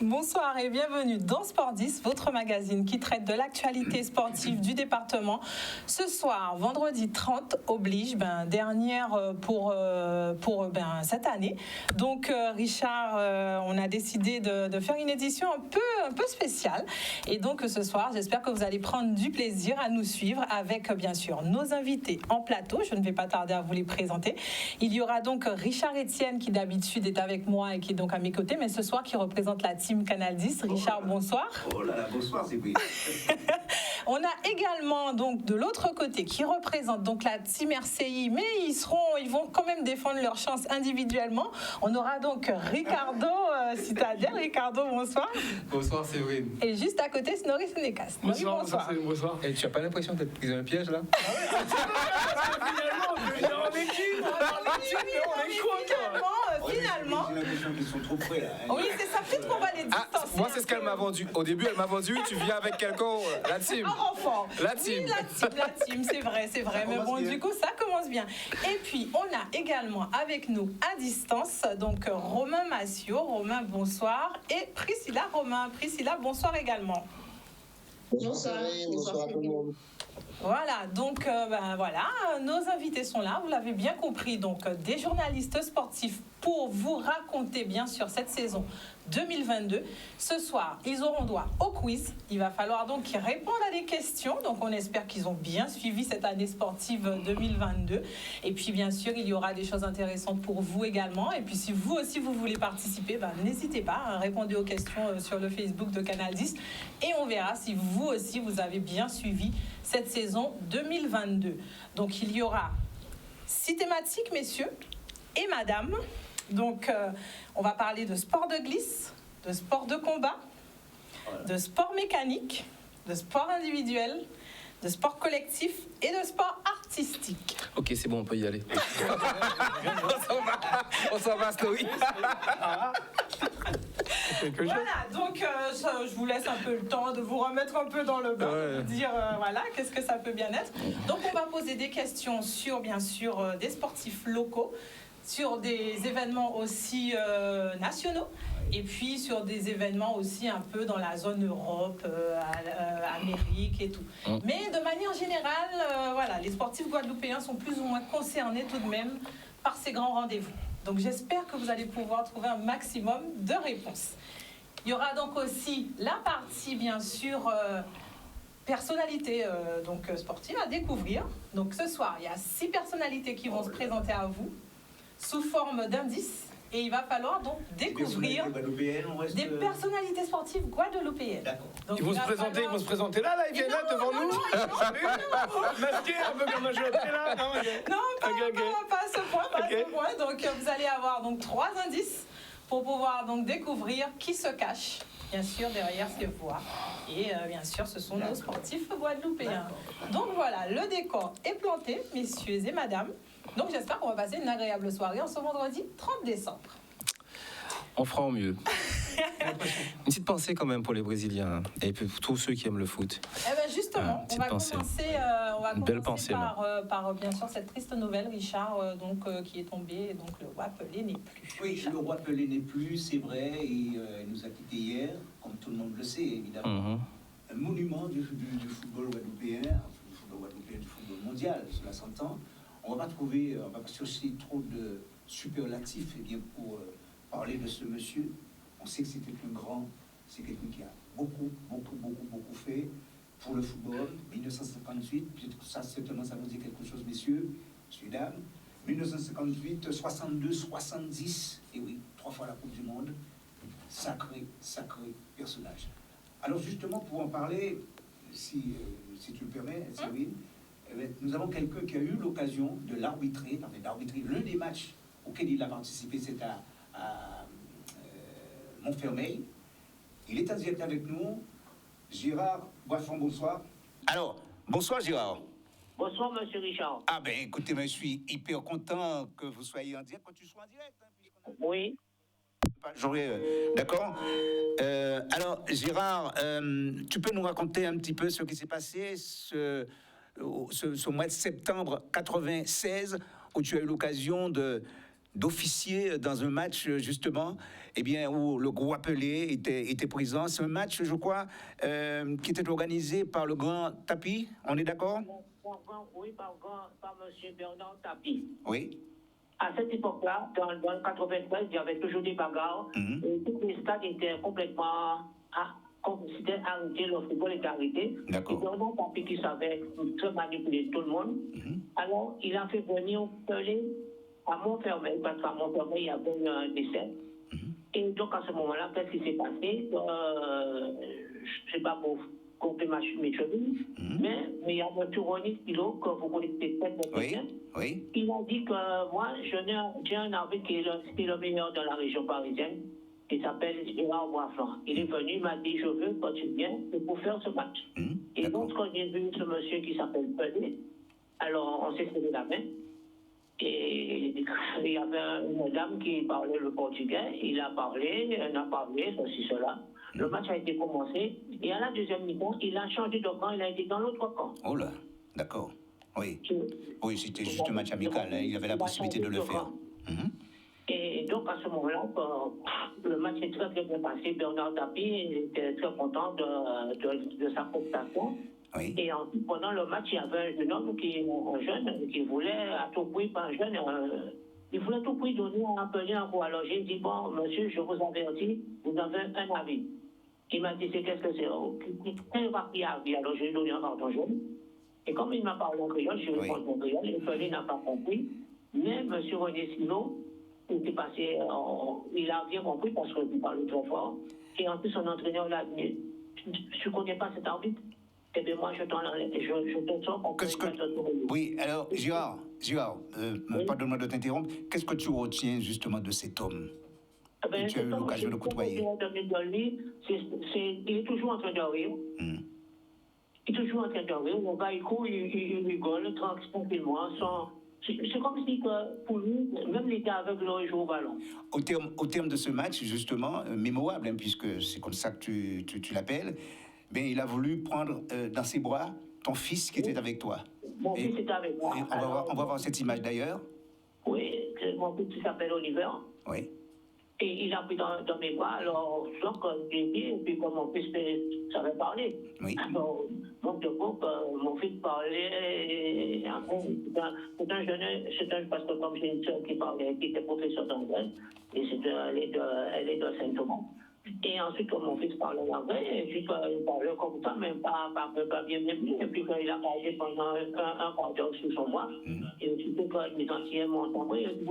Bonsoir et bienvenue dans Sport 10, votre magazine qui traite de l'actualité sportive du département. Ce soir, vendredi 30 oblige, dernière pour cette année. Donc Richard, on a décidé de faire une édition un peu spéciale. Et donc ce soir, j'espère que vous allez prendre du plaisir à nous suivre avec bien sûr nos invités en plateau. Je ne vais pas tarder à vous les présenter. Il y aura donc Richard Etienne qui d'habitude est avec moi et qui est donc à mes côtés, mais ce soir qui représente la team Canal 10. Richard, bonsoir. Oh là là, bonsoir, c'est oui. On a également donc de l'autre côté qui représente donc la team RCI, mais ils vont quand même défendre leur chance individuellement. On aura donc Ricardo Citadel. Ricardo, bonsoir. Bonsoir, Séverine. Et juste à côté, Snorri Sénécas. Bonsoir. Bonsoir. Et tu n'as pas l'impression d'être pris dans un piège là? Finalement, j'ai l'impression qu'ils sont trop près là. Oui, c'est ça, peut-être qu'on va les distancer. Moi, c'est ce qu'elle m'a vendu. Au début, elle m'a vendu, tu viens avec quelqu'un, la team. Un enfant. La team. Oui, la team, c'est vrai. Mais bon, du coup, ça commence bien. Et puis, on a également avec nous à distance, donc Romain Massiot. Romain, bonsoir. Et Priscilla Romain. Priscilla, bonsoir également. Bonsoir à tout le monde. Voilà, donc voilà, nos invités sont là, vous l'avez bien compris, donc des journalistes sportifs pour vous raconter bien sûr cette saison 2022. Ce soir, ils auront droit au quiz. Il va falloir donc qu'ils répondent à des questions. Donc on espère qu'ils ont bien suivi cette année sportive 2022. Et puis bien sûr, il y aura des choses intéressantes pour vous également. Et puis si vous aussi vous voulez participer, n'hésitez pas, répondez aux questions sur le Facebook de Canal 10 et on verra si vous aussi vous avez bien suivi cette saison 2022. Donc il y aura 6 thématiques, messieurs et madame. Donc, on va parler de sport de glisse, de sport de combat, de sport mécanique, de sport individuel, de sport collectif et de sport artistique. Ok, c'est bon, on peut y aller. on s'en va, Snorri. Voilà, donc je vous laisse un peu le temps de vous remettre un peu dans le bain, de vous dire voilà, qu'est-ce que ça peut bien être. Donc, on va poser des questions sur, bien sûr, des sportifs locaux, sur des événements aussi nationaux et puis sur des événements aussi un peu dans la zone Europe, Amérique et tout. Mais de manière générale, voilà, les sportifs guadeloupéens sont plus ou moins concernés tout de même par ces grands rendez-vous. Donc j'espère que vous allez pouvoir trouver un maximum de réponses. Il y aura donc aussi la partie, bien sûr, personnalités sportives à découvrir. Donc ce soir, il y a 6 personnalités qui vont se présenter à vous sous forme d'indices. Et il va falloir donc découvrir des personnalités sportives guadeloupéennes. D'accord. Ils vont se présenter là, ils viennent là devant nous. Masqués un peu comme un jeu là. Non, pas à ce point, Donc vous allez avoir donc 3 indices pour pouvoir donc découvrir qui se cache, bien sûr, derrière ces voix. Et bien sûr, ce sont nos sportifs guadeloupéens. Donc voilà, le décor est planté, messieurs et madame. Donc j'espère qu'on va passer une agréable soirée en ce vendredi 30 décembre. On fera au mieux. Une petite pensée quand même pour les Brésiliens et pour tous ceux qui aiment le foot. Eh ben justement, on va commencer par bien sûr cette triste nouvelle, Richard, qui est tombé. Donc le roi Pelé n'est plus. Oui, Richard. Le roi Pelé n'est plus, c'est vrai, et il nous a quittés hier, comme tout le monde le sait évidemment. Un monument du football guadeloupéen, du football mondial, cela s'entend. On va pas chercher trop de superlatifs pour parler de ce monsieur. On sait que c'était un grand, c'est quelqu'un qui a beaucoup fait pour le football. 1958, peut-être ça certainement ça vous dit quelque chose, messieurs, dames. 1958, 62, 70, et oui, 3 fois la Coupe du Monde. Sacré personnage. Alors justement, pour en parler, si tu le permets, Céline, nous avons quelqu'un qui a eu l'occasion de d'arbitrer l'un des matchs auxquels il a participé, c'est à Montfermeil. Il est en direct avec nous. Gérard Boisson, bonsoir. Alors, bonsoir Gérard. Bonsoir, monsieur Richard. Ah ben écoutez, je suis hyper content que vous soyez en direct, que tu sois en direct. Oui. D'accord. Alors, Gérard, tu peux nous raconter un petit peu ce qui s'est passé ce mois de septembre 96, où tu as eu l'occasion d'officier dans un match, justement, eh bien, où le groupe appelé était présent. C'est un match, je crois, qui était organisé par le Grand Tapie, on est d'accord? Oui, par M. Bernard Tapie. Oui. À cette époque-là, dans le 93, il y avait toujours des bagarres. Et tous les stades étaient complètement... C'était arrêté, le football était arrêté. D'accord. Et Bernard Tapie qui savait très manipuler tout le monde. Alors, il a fait venir Pelé à Montfermeil, parce qu'à Montfermeil, il y avait eu un décès. Et donc, à ce moment-là, qu'est-ce qui s'est passé? Je ne sais pas pour couper mes cheveux, mais il y a un touriste que vous connaissez peut-être bien. Oui. Il a dit que moi, j'ai un arbitre qui est le meilleur dans la région parisienne. Il s'appelle Gérard Boisflanc. Il est venu, il m'a dit, je veux que tu viennes pour faire ce match. Et donc, quand j'ai vu ce monsieur qui s'appelle Pelé, alors on s'est serré la main. Et il y avait une dame qui parlait le portugais. Il a parlé, ceci, cela. Le match a été commencé. Et à la deuxième mi-temps, il a changé de camp, il a été dans l'autre camp. Oh là, d'accord. Oui. Oui, c'était juste un match amical. Hein. Il avait la possibilité de le faire. Et donc, à ce moment-là, le match est très, très bien passé. Bernard Tapie était très content de sa prestation. Oui. Et pendant le match, il y avait un jeune homme, un jeune, qui voulait à tout prix, pas un jeune, il voulait à tout prix donner un Pelé un coup. Alors j'ai dit, bon, monsieur, je vous avertis, vous avez un avis. Il m'a dit, c'est qu'est-ce que c'est? Quel papier avis? Alors je lui ai donné un carton jaune. Et comme il m'a parlé en créole, je lui ai répondu en créole, et Pelé n'a pas compris. Mais monsieur René Sino, il est passé, il a bien compris parce qu'il parlait trop fort. Et en plus, son entraîneur l'a dit, tu ne connais pas cet arbitre? Eh bien, moi, je te sens pour Oui, alors, Gérard, pardonne-moi de t'interrompre. Qu'est-ce que tu retiens justement de cet homme que tu as eu l'occasion de côtoyer? Il est toujours en train de rire. Il est toujours en train de rire. Le gars, il court, il rigole tranquillement. C'est comme si, pour lui, même les gars aveugles auraient joué au ballon. Au terme de ce match, justement, mémorable, hein, puisque c'est comme ça que tu l'appelles, ben, il a voulu prendre dans ses bras ton fils qui était avec toi. Mon fils était avec moi. On va voir cette image d'ailleurs. Oui, mon fils s'appelle Oliver. Oui. Et il a pris dans mes bras, alors, donc, j'ai dit, et puis comme mon fils savait parler. Oui. Alors, donc, de coup, mon fils parlait, c'est un parce que comme j'ai une soeur qui était professeure d'anglais, et elle est de Saint-Thomas. Et ensuite, quand mon fils parlait l'anglais, et puis il parlait comme ça, mais pas bien, et puis quand il a parlé pendant un quart d'heure sous son bras, et puis quand il est entier mon tombé, il dit,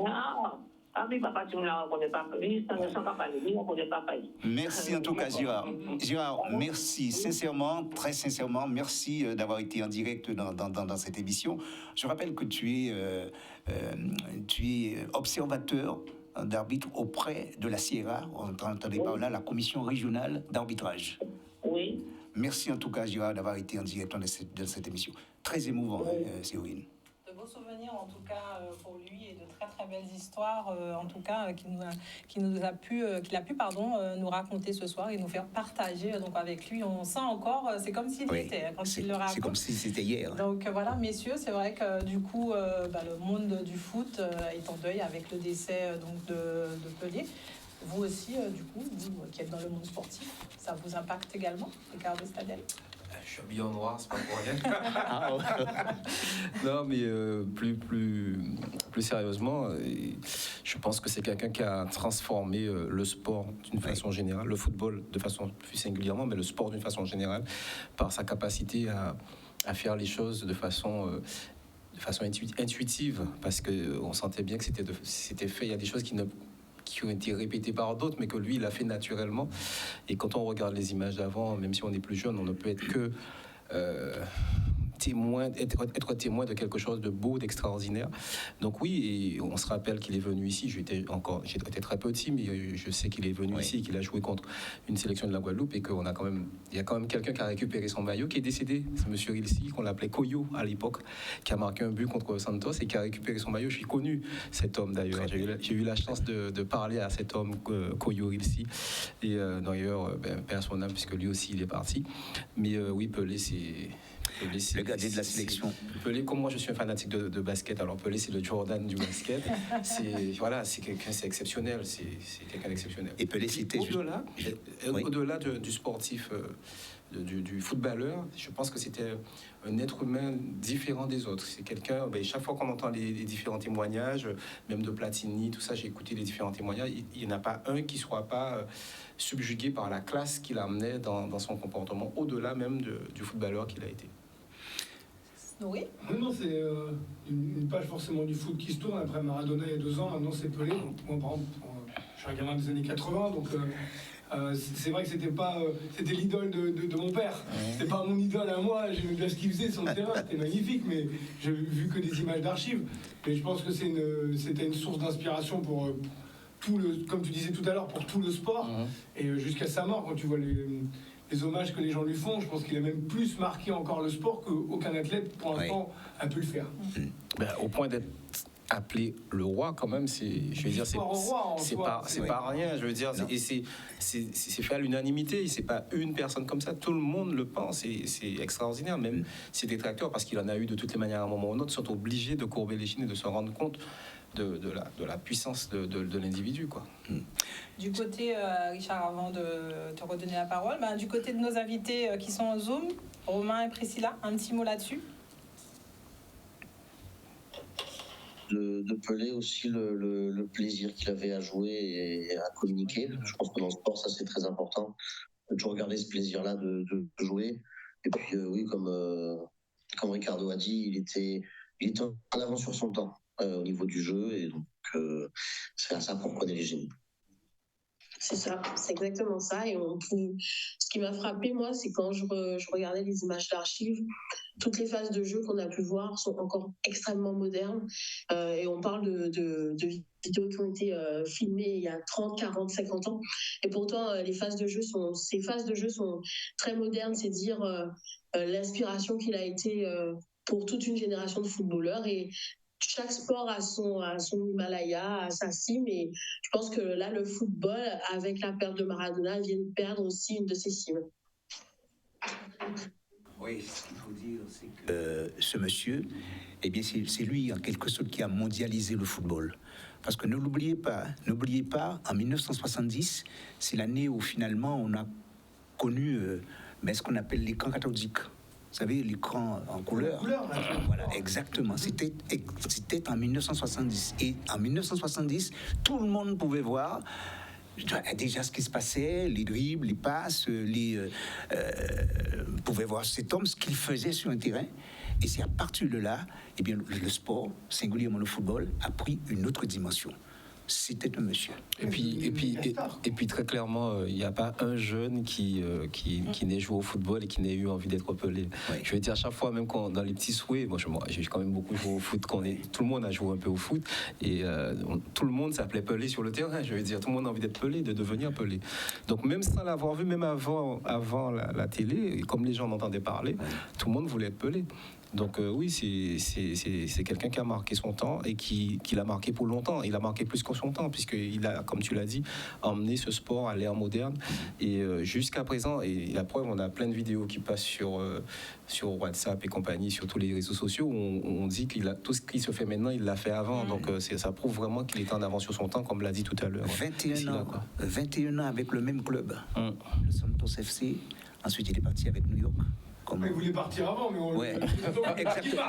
ah oui, papa, tu ne la reconnais pas, oui, ça ne sent pas parler, il ne connaît pas parler. Merci en tout cas, Gérard. Gérard, merci sincèrement, très sincèrement, merci d'avoir été en direct dans cette émission. Je rappelle que tu es observateur d'arbitre auprès de la Sierra, on entendait par là la commission régionale d'arbitrage. Oui. Merci en tout cas, Gérard, d'avoir été en direct dans cette émission. Très émouvant, Séverine. De beaux souvenirs en tout cas pour lui et de très très belles histoires en tout cas qu'il a pu nous raconter ce soir et nous faire partager donc avec lui. On sent encore, c'est comme s'il était quand il le raconte. C'est comme si c'était hier. Donc voilà, messieurs, c'est vrai que du coup le monde du foot est en deuil avec le décès donc de Pelé. Vous aussi, du coup, vous qui êtes dans le monde sportif, ça vous impacte également, Ricardo Stadel? Je suis habillé en noir, c'est pas pour rien. Non, mais plus sérieusement, je pense que c'est quelqu'un qui a transformé le sport d'une façon générale, le football de façon plus singulièrement, mais le sport d'une façon générale, par sa capacité à faire les choses de façon intuitive, parce qu'on sentait bien que c'était fait. Il y a des choses qui ont été répétées par d'autres, mais que lui, il a fait naturellement. Et quand on regarde les images d'avant, même si on est plus jeune, on ne peut être que être témoin de quelque chose de beau, d'extraordinaire. Donc oui, et on se rappelle qu'il est venu ici. J'étais très petit, mais je sais qu'il est venu ici, qu'il a joué contre une sélection de la Guadeloupe, et il y a quand même quelqu'un qui a récupéré son maillot, qui est décédé. C'est Monsieur Rilsi, qu'on l'appelait Koyo à l'époque, qui a marqué un but contre Santos et qui a récupéré son maillot. J'ai connu cet homme d'ailleurs. J'ai eu la chance de parler à cet homme, Koyo Rilsi. Et d'ailleurs, paix à son âme, puisque lui aussi il est parti. Mais oui, Pelé, c'est le gardien de la sélection. Pelé, comme moi je suis un fanatique de basket, alors Pelé c'est le Jordan du basket. C'est quelqu'un, c'est exceptionnel, c'est quelqu'un d'exceptionnel. Et Pelé c'était au-delà du sportif, du footballeur, je pense que c'était un être humain différent des autres. C'est quelqu'un, chaque fois qu'on entend les différents témoignages, même de Platini, tout ça, j'ai écouté les différents témoignages, il n'y en a pas un qui ne soit pas subjugué par la classe qu'il amenait dans son comportement, au-delà même du footballeur qu'il a été. Oui. Non, c'est une page forcément du foot qui se tourne. Après Maradona il y a 2 ans, maintenant c'est Pelé. Donc, moi, par exemple, je suis un gamin des années 80, donc c'est vrai que c'était l'idole de mon père. C'était pas mon idole à moi. J'aimais bien ce qu'il faisait sur le terrain, c'était magnifique, mais j'ai vu que des images d'archives. Mais je pense que c'était une source d'inspiration pour comme tu disais tout à l'heure, pour tout le sport. Et jusqu'à sa mort, quand tu vois les hommages que les gens lui font, je pense qu'il a même plus marqué encore le sport qu'aucun athlète pour l'instant a pu le faire. Au point d'être appelé le roi, quand même, c'est pas rien, je veux dire, et c'est fait à l'unanimité, c'est pas une personne comme ça, tout le monde le pense, et c'est extraordinaire. Même ses détracteurs, parce qu'il en a eu de toutes les manières à un moment ou à un autre, sont obligés de courber les chines et de se rendre compte de la puissance de l'individu, quoi. Du côté, Richard, avant de te redonner la parole, du côté de nos invités qui sont en Zoom, Romain et Priscilla, un petit mot là-dessus. De Pelé aussi, le plaisir qu'il avait à jouer et à communiquer. Je pense que dans le sport, ça c'est très important, de toujours garder ce plaisir-là de jouer. Et puis oui, comme Ricardo a dit, il était en avance sur son temps au niveau du jeu, et donc c'est à ça qu'on connaît les génies. C'est ça, c'est exactement ça. Et ce qui m'a frappé, moi, c'est quand je regardais les images d'archives, toutes les phases de jeu qu'on a pu voir sont encore extrêmement modernes. Et on parle de vidéos qui ont été filmées il y a 30, 40, 50 ans. Et pourtant, ces phases de jeu sont très modernes. C'est dire l'inspiration qu'il a été pour toute une génération de footballeurs. Et chaque sport a son Himalaya, a sa cime, et je pense que là, le football, avec la perte de Maradona, vient de perdre aussi une de ses cimes. Oui, ce qu'il faut dire, c'est que ce monsieur, eh bien, c'est lui, en quelque sorte, qui a mondialisé le football. Parce que ne l'oubliez pas, en 1970, c'est l'année où finalement on a connu ce qu'on appelle l'écran cathodique. Vous savez, l'écran en couleur. Voilà, exactement. C'était en 1970. Et en 1970, tout le monde pouvait voir déjà ce qui se passait, les dribbles, les passes, pouvait voir cet homme, ce qu'il faisait sur un terrain. Et c'est à partir de là, eh bien, le sport, singulièrement le football, a pris une autre dimension. C'était un monsieur. Et puis très clairement, il n'y a pas un jeune qui n'ait joué au football et qui n'ait eu envie d'être Pelé. Oui. Je veux dire, à chaque fois, même dans les petits souhaits, moi j'ai quand même beaucoup joué au foot, tout le monde a joué un peu au foot, et tout le monde s'appelait Pelé sur le terrain. Je veux dire, tout le monde a envie d'être Pelé, de devenir Pelé. Donc même sans l'avoir vu, même avant la télé, comme les gens en entendaient parler, tout le monde voulait être Pelé. Donc oui, c'est quelqu'un qui a marqué son temps et qui l'a marqué pour longtemps. Il a marqué plus que son temps, puisqu'il a, comme tu l'as dit, emmené ce sport à l'ère moderne. Et jusqu'à présent, et la preuve, on a plein de vidéos qui passent sur WhatsApp et compagnie, sur tous les réseaux sociaux, où on dit tout ce qui se fait maintenant, il l'a fait avant. Donc ça prouve vraiment qu'il est en avance sur son temps, comme l'a dit tout à l'heure. 21 ans avec le même club, le Santos FC. Ensuite, il est parti avec New York. Il voulait partir avant, mais on... Ouais. Exactement.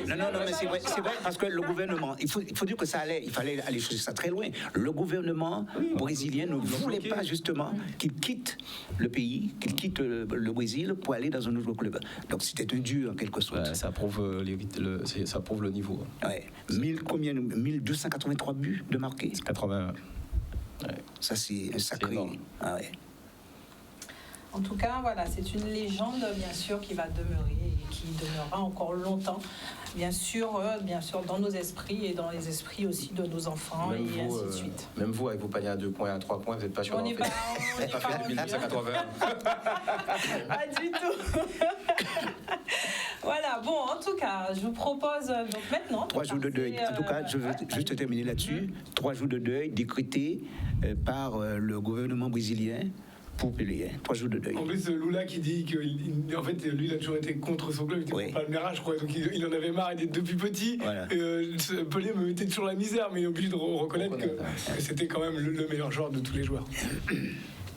Non, mais c'est vrai, parce que le gouvernement, il faut dire que il fallait aller chercher ça très loin. Le gouvernement brésilien ne voulait pas justement qu'il quitte le pays, qu'il quitte le Brésil pour aller dans un autre club. Donc c'était un dur en quelque sorte. Ouais, ça prouve le niveau. Ouais. 1283 buts de marqués. 81. Ouais. Ça c'est un sacré. Ah ouais. En tout cas, voilà, c'est une légende, bien sûr, qui va demeurer et qui demeurera encore longtemps, bien sûr, dans nos esprits et dans les esprits aussi de nos enfants, Même et vous, ainsi de suite. Même vous, avec vos paniers à 2 points et à 3 points, vous n'êtes pas sûr On n'est pas fait 1980. Pas du tout. Voilà, bon, en tout cas, je vous propose donc maintenant... 3 jours de deuil. En tout cas, je veux juste terminer là-dessus. 3 jours de deuil décrétés par le gouvernement brésilien pour Pelé. 3 jours de deuil. En plus, Lula qui dit qu'en fait, lui, il a toujours été contre son club, il était Oui. pour Palmeiras, je crois, donc il en avait marre, il était depuis petit. Voilà. Pelé me mettait toujours la misère, mais il est obligé de reconnaître que c'était quand même le meilleur joueur de tous les joueurs.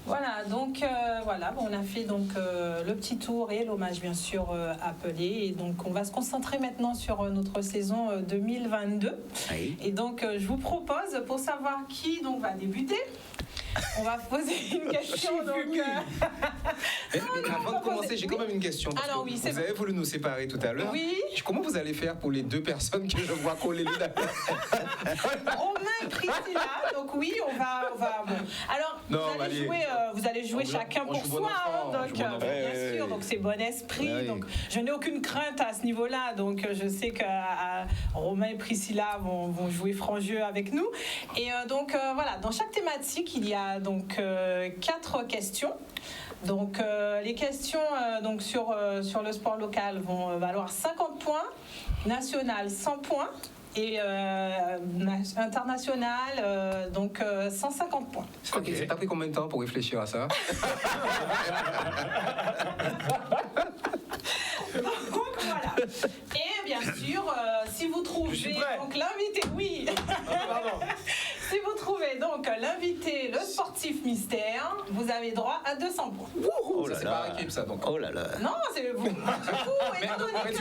Voilà, donc voilà, on a fait donc le petit tour et l'hommage bien sûr à Pelé. Et donc on va se concentrer maintenant sur notre saison 2022. Oui. Et donc je vous propose, pour savoir qui donc va débuter, on va poser une question. Donc, Mais avant de commencer, j'ai quand même une question. Parce Alors que oui, c'est vous avez voulu nous séparer tout à l'heure. Oui. Comment vous allez faire pour les 2 personnes que je vois coller les dates? Romain et Priscilla, donc oui, on va bon. Alors, Non, vous allez jouer on joue- chacun on pour joue bon soi, enfant, on donc joue bon enfant. bien sûr, donc c'est bon esprit, Ouais, oui. donc je n'ai aucune crainte à ce niveau-là, donc je sais que Romain et Priscilla vont jouer franc jeu avec nous. Et donc voilà, dans chaque thématique, il y a donc 4 questions. Donc les questions donc sur le sport local vont valoir 50 points, national 100 points et international donc 150 points. Ok. T'as pris combien de temps pour réfléchir à ça? Donc voilà. Et bien sûr, si vous trouvez donc l'invité, oui. Si vous trouvez donc l'invité, le sportif mystère, vous avez droit à 200 points. Oh Ça, là c'est par là. équipe, ça, donc. Oh là là. Non, c'est vous. Du coup, étant donné Mais que-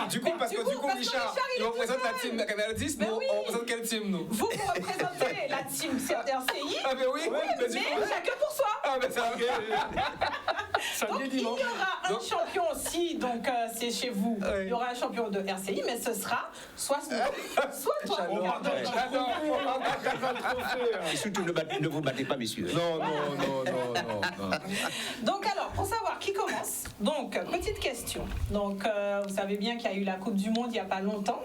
du coup, parce que Richard, il est représente tout la seul. team Canal 10, Mais nous, oui. on représente quelle team, nous? Vous représentez la team RCI, Ah, mais oui, mais du mais coup. chacun pour soi. Ah, mais c'est ok. Donc il y aura un Donc- champion aussi, donc c'est chez vous. Oui. Il y aura un champion de RCI, mais ce sera soit soit toi. J'adore. Ricardo. Et surtout, ne vous battez pas, messieurs. Non. Donc alors, pour savoir qui commence, donc petite question. Donc vous savez bien qu'il y a eu la Coupe du Monde il n'y a pas longtemps.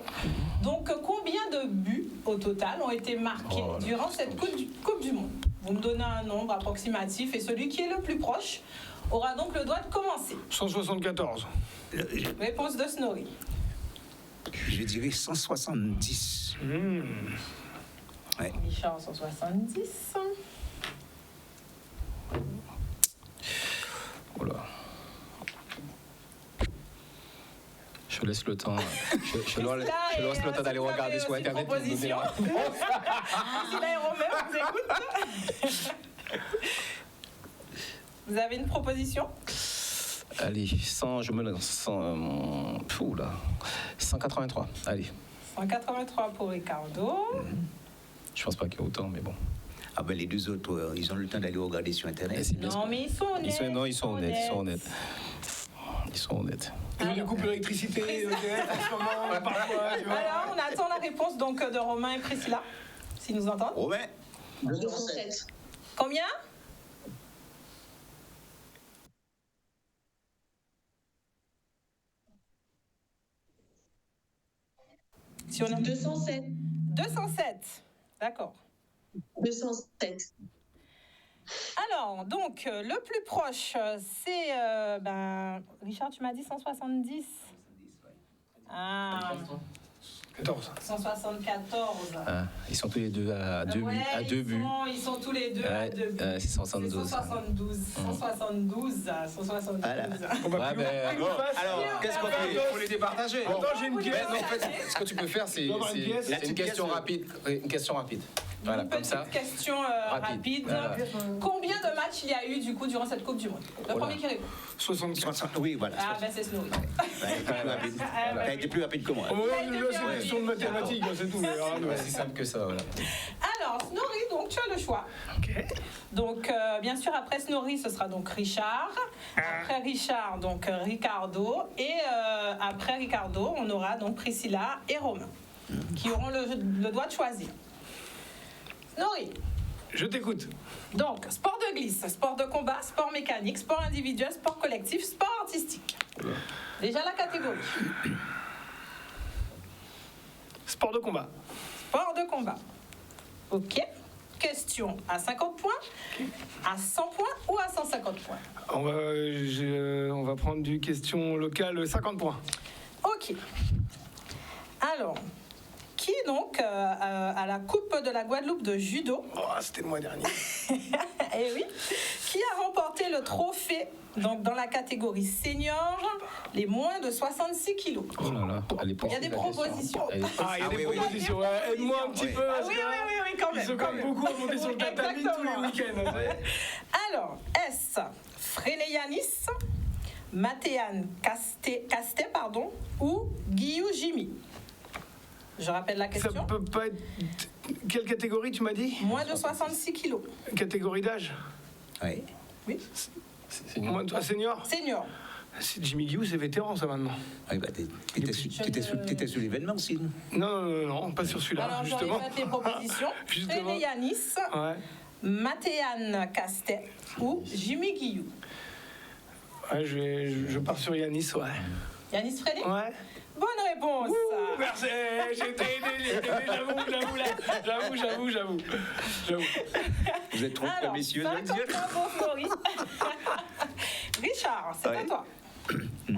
Donc combien de buts au total ont été marqués durant cette Coupe du Monde? Vous me donnez un nombre approximatif et celui qui est le plus proche aura donc le droit de commencer. 174. Réponse de Snorri. Je dirais 170. Ouais. Richard 170. Oh là. Je laisse le temps. Je laisse le temps d'aller regarder sur Internet. pour me donner la réponse. Si là, Romain vous écoute. Vous avez une proposition? Allez, 100, je me lance. 183. Allez. 183 pour Ricardo. Je pense pas qu'il y a autant, mais bon. Ah ben les 2 autres, ils ont le temps d'aller regarder sur Internet. C'est bien Non, ce- mais ils sont honnêtes. Ils sont honnêtes. Ils sont honnêtes. Il y a des coupes d'électricité, EDF, en ce moment, parfois, tu vois. Alors, on attend la réponse donc de Romain et Priscilla, s'ils nous entendent. Romain 207. Combien? Si on a 207. 207. D'accord. 207. Alors, donc, le plus proche, c'est... Richard, tu m'as dit 170. Ah, 14. 174. Ah, ils sont tous les deux à 2 Ouais, buts. À 2 buts. Ils sont tous les deux à Ouais, 2 buts. c'est 172. 172. 172. Voilà. On va Ouais, plus ben, loin. Alors, qu'est-ce qu'on fait? Il faut les départager. Attends, j'ai une pièce. Mais non, en fait, ce que tu peux faire, c'est Tu vas avoir une pièce. c'est une question rapide. Une question rapide. Voilà, Une comme petite ça. question rapide. Voilà. Combien de matchs il y a eu du coup durant cette Coupe du Monde? Le premier qui répond. 64. Oui, voilà. Ah ben c'est Snorri. T'as été plus rapide que moi. Au moment Ça a où été c'est bien une question de mathématiques, c'est tout. mais, Ouais, c'est simple que ça, voilà. Alors Snorri, donc tu as le choix. Donc bien sûr après Snorri ce sera donc Richard. Après Richard donc Ricardo et après Ricardo on aura donc Priscilla et Romain qui auront le droit de choisir. Snorri, Je t'écoute. Donc, sport de glisse, sport de combat, sport mécanique, sport individuel, sport collectif, sport artistique. Déjà la catégorie. Sport de combat. Sport de combat. Ok. Question à 50 points, à 100 points ou à 150 points? On va prendre du question locale 50 points. Ok. Alors, qui donc à la Coupe de la Guadeloupe de judo, Oh, c'était le mois dernier. eh oui, qui a remporté le trophée donc dans la catégorie senior, les moins de 66 kilos? Oh là là, elle est Il y a des propositions. Ah, il y a des propositions. Ouais, aide-moi un petit peu. Ah parce oui, que, oui, quand même. Ils sont quand même beaucoup à monter sur le tatami tous Exactement. les week-ends. Alors, est-ce Fréléanis, Mathéane Casté, ou Guillaume Jimmy? Je rappelle la Ça question. peut pas être. Quelle catégorie tu m'as dit? Moins de 66 kilos. Catégorie d'âge? Oui. Oui. Moins de senior? Senior. C'est Jimmy Guillou, c'est vétéran ça maintenant. Oui, bah, t'étais sur l'événement aussi. Non, pas sur celui-là, Alors, j'aurais justement. fait les propositions. Justement. Fréléanis, Ouais. Mathéane Castet ou Jimmy Guillou. Ouais, je pars sur Yanis, ouais. Yanis Frélé? Ouais. Bonne réponse. Merci, j'ai été aidé, j'avoue. Vous êtes trop Alors, ambitieux, 50 points pour Maurice. Richard, c'est à Ouais. toi.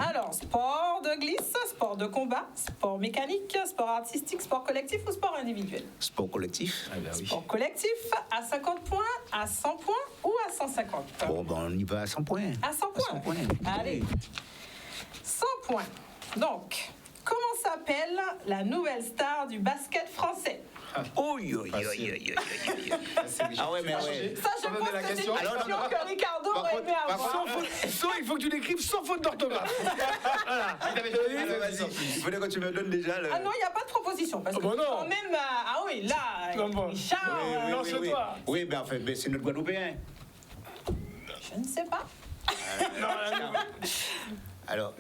Alors, sport de glisse, sport de combat, sport mécanique, sport artistique, sport collectif ou sport individuel? Sport collectif. Ah, ben oui. Sport collectif, à 50 points, à 100 points ou à 150? Bon, ben, on y va à 100 points. À 100 points. Allez. 100 points. Donc, comment s'appelle la nouvelle star du basket français? Oui. Ah ouais, mais ouais. Ça, je pense que c'est une question que Ricardo aurait aimé avoir. Sauf, il faut que tu l'écrives sans faute d'orthographe. Voilà. Vas-y, il fallait que tu me donnes déjà le... Ah non, il n'y a pas de proposition. Parce que non. quand même, ah oui, là, Non, bon. Richard, lance-toi. Oui, ben enfin, c'est notre Guadeloupéen. je ne sais pas. Alors,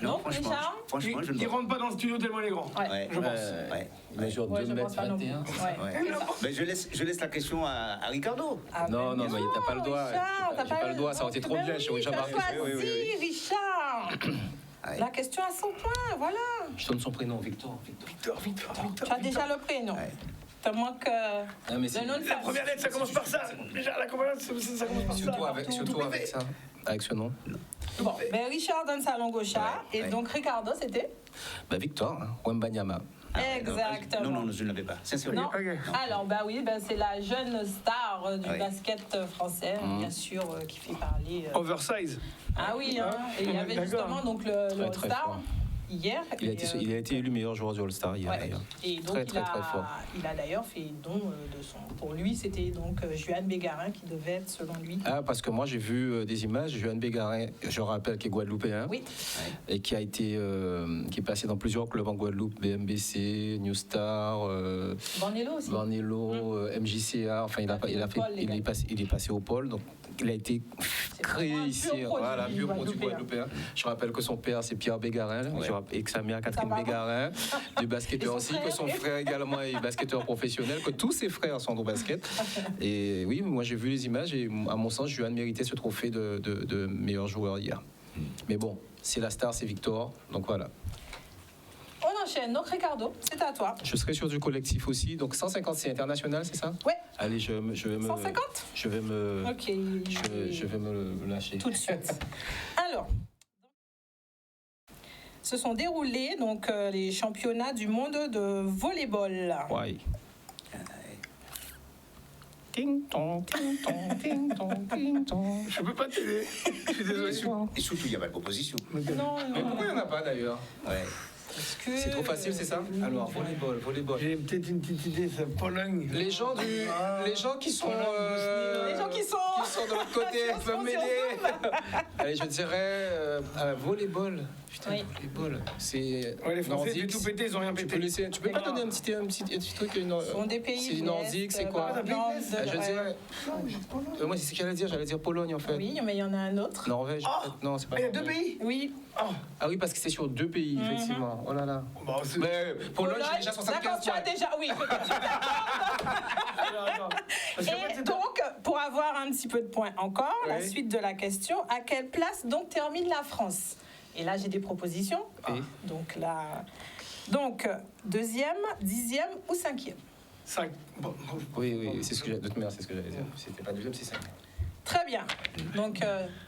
Non, franchement, Richard je ne Il vois rentre pas dans le studio tellement il est grand. Ouais. Ouais, Je pense. ouais. Il mesure Ouais, 2 je mètres pense pas non plus. 21. Ouais. Ouais. Ben, je laisse la question à Ricardo. Ah, Non, ben non, mais t'as pas le droit. Richard, t'as J'ai pas le droit, ça aurait été trop Ben bien oui, chez Richard t'as Marcus. choisi, Richard. Ouais. La question à 100 points, voilà. Je donne son prénom, Victor. Tu as déjà le prénom. Ouais. T'as moins que Non, mais c'est- le nom de La famille. première lettre, ça commence par ça. Déjà, la première lettre, ça commence par ça. Surtout avec ça, avec ce nom. Bon, ben Richard donne sa langue au chat. Ouais, Et ouais. donc Ricardo, c'était Bah, Victor, hein, Wembanyama. Ah ouais, Exactement. non, je ne l'avais pas. C'est sérieux. Non. Ok. Alors, bah oui, bah, c'est la jeune star du Ouais. basket français, bien sûr, qui fait parler. Oversize. Ah oui, hein. Et il y avait D'accord. justement donc le Très, très All-Star fort. hier. Il a été élu meilleur joueur du All-Star hier, Ouais. d'ailleurs. Et donc Très, très, très fort. il a d'ailleurs fait don de son. Pour lui, c'était donc Juan Bégarin qui devait être, selon lui. Ah, parce que moi, j'ai vu des images. Juan Bégarin, je rappelle, qui est guadeloupéen. Oui. Et qui a été, qui est passé dans plusieurs clubs en Guadeloupe, BMBC, New Star, Bornello aussi. Bornello, MJCA. Enfin, il est passé au pôle. Donc, il a été créé vraiment un ici. pur produit Voilà, pur produit guadeloupéen. guadeloupéen. Je rappelle que son père, c'est Pierre Bégarin, et que sa mère, Catherine Ça va. Bégarin, du basketteur Et son aussi, frère. que son frère également est basketteur professionnel, que tous ses frères sont au basket. Et oui, moi, j'ai vu les images et à mon sens, Juan méritait ce trophée de meilleur joueur hier. Mais bon, c'est la star, c'est Victor. Donc voilà. On enchaîne. Donc Ricardo, c'est à toi. Je serai sur du collectif aussi. Donc 150, c'est international, c'est ça? Ouais. Allez, je vais me. 150? Je vais me. Ok. Je vais me lâcher. Tout de suite. Alors, se sont déroulés donc les championnats du monde de volleyball. Ouais. Ting tong, ting tong, ting tong, ting tong. Je peux pas t'aider. Je suis désolé. Et surtout, il n'y a pas de proposition. Non, Mais pourquoi il n'y en a pas d'ailleurs? Ouais. parce que C'est trop facile, c'est ça? Alors, volleyball. J'ai peut-être une petite idée, c'est Pologne. Les gens qui sont. Les gens qui sont de l'autre côté peuvent sur m'aider. Allez, je dirais volleyball. Putain, Oui. volleyball. C'est. Ouais, les Français, nordique. du tout pété, ils ont rien Tu peux, pété. tu peux pas donner un petit truc? Ce sont des pays C'est de nordique, l'Est, c'est quoi? par exemple, Je dirais. Moi, c'est ce que j'allais dire Pologne en fait. Oui, mais il y en a un autre. Norvège, peut-être. Non, c'est pas. Il y a deux Norvège. pays. Oui. Ah oui, parce que c'est sur 2 pays, effectivement. Oh là là. Bon, c'est- Mais Pologne, j'ai déjà 75 D'accord, tu as points. déjà. Oui, je t'accorde. Parce qu'en fait, Et c'est donc, pour avoir un petit peu de points encore, la Oui. suite de la question, à quelle place donc termine la France? Et là, j'ai des propositions. Oui. Donc là, deuxième, 10e ou 5e? 5. Bon, Oui, c'est ce que de toute manière, c'est ce que j'allais dire. C'était pas deuxième, c'est ça. Très bien. Donc,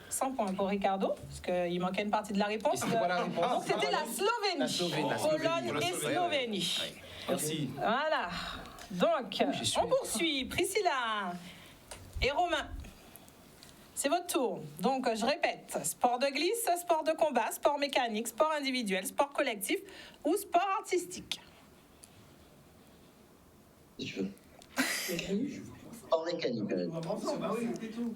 100 points pour Ricardo, parce qu'il manquait une partie de la réponse. Et c'était quoi la réponse? Donc, c'était la Slovénie. La Slovénie. Pologne La et Slovénie. Slovénie. Merci. Voilà. Donc, J'y suis. on poursuit. Priscilla et Romain, c'est votre tour. Donc, je répète. Sport de glisse, sport de combat, sport mécanique, sport individuel, sport collectif ou sport artistique. Si tu veux. Sport mécanique, quand même. bah oui, c'est tout.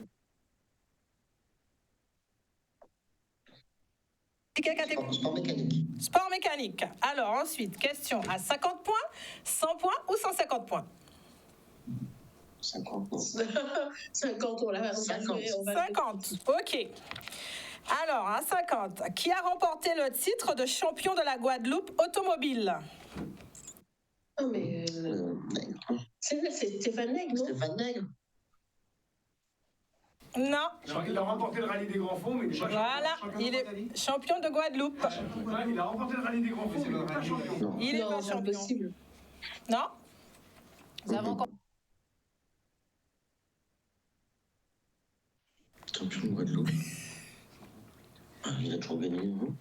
Et quelle catégorie? Sport mécanique. Sport mécanique. Alors, ensuite, question à 50 points, 100 points ou 150 points? 50. non. 50, on l'a 50. 50, ok. Alors, à 50, qui a remporté le titre de champion de la Guadeloupe automobile? Ah, mais. Nègre. C'est Stéphane Nègre, non? Stéphane Nègre. Non. Il a remporté le rallye des grands fonds, mais il est pas Voilà, champion. il est champion de Guadeloupe. Ouais, il a remporté le rallye des grands fonds, mais il n'est pas champion. Non. Il est Non, pas c'est champion. impossible. Non. Vous avez encore... Champion de Guadeloupe. Ah, il a toujours gagné, non?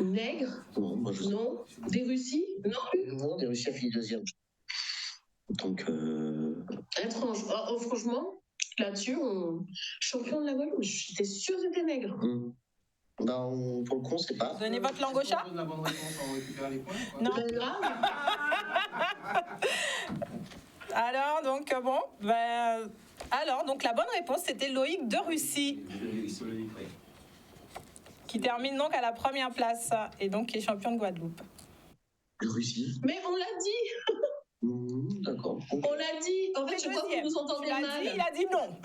Nègre? Non, moi je sais. Non. Des Russies? Non plus. Non, des Russes a fini deuxième. Donc, Étrange. Oh, franchement, là-dessus, champion de la Guadeloupe, j'étais sûre que c'était Nègre. pour le coup, on sait pas. Donnez votre langue au chat. On donne la bonne réponse, on récupère les points. Quoi. Non. Ben, grave. Alors, donc, bon, ben... Alors, donc, la bonne réponse, c'était Loïc de Russie, qui termine donc à la première place, et donc qui est champion de Guadeloupe. La Russie. Mais on l'a dit. D'accord. On l'a dit. En fait, je crois que vous nous Tu entendez l'as mal. dit, il a dit non.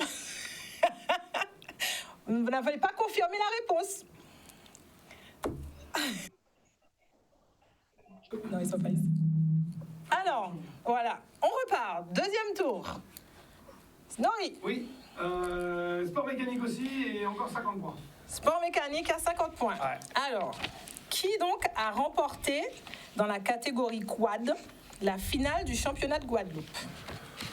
Vous n'avez pas confirmé la réponse. Non, ils sont pas ici. Alors, voilà, on repart. Deuxième tour. Nori, Oui, sport mécanique aussi et encore 50 points. sport mécanique à 50 points. Ouais. Alors, qui donc a remporté dans la catégorie quad la finale du championnat de Guadeloupe?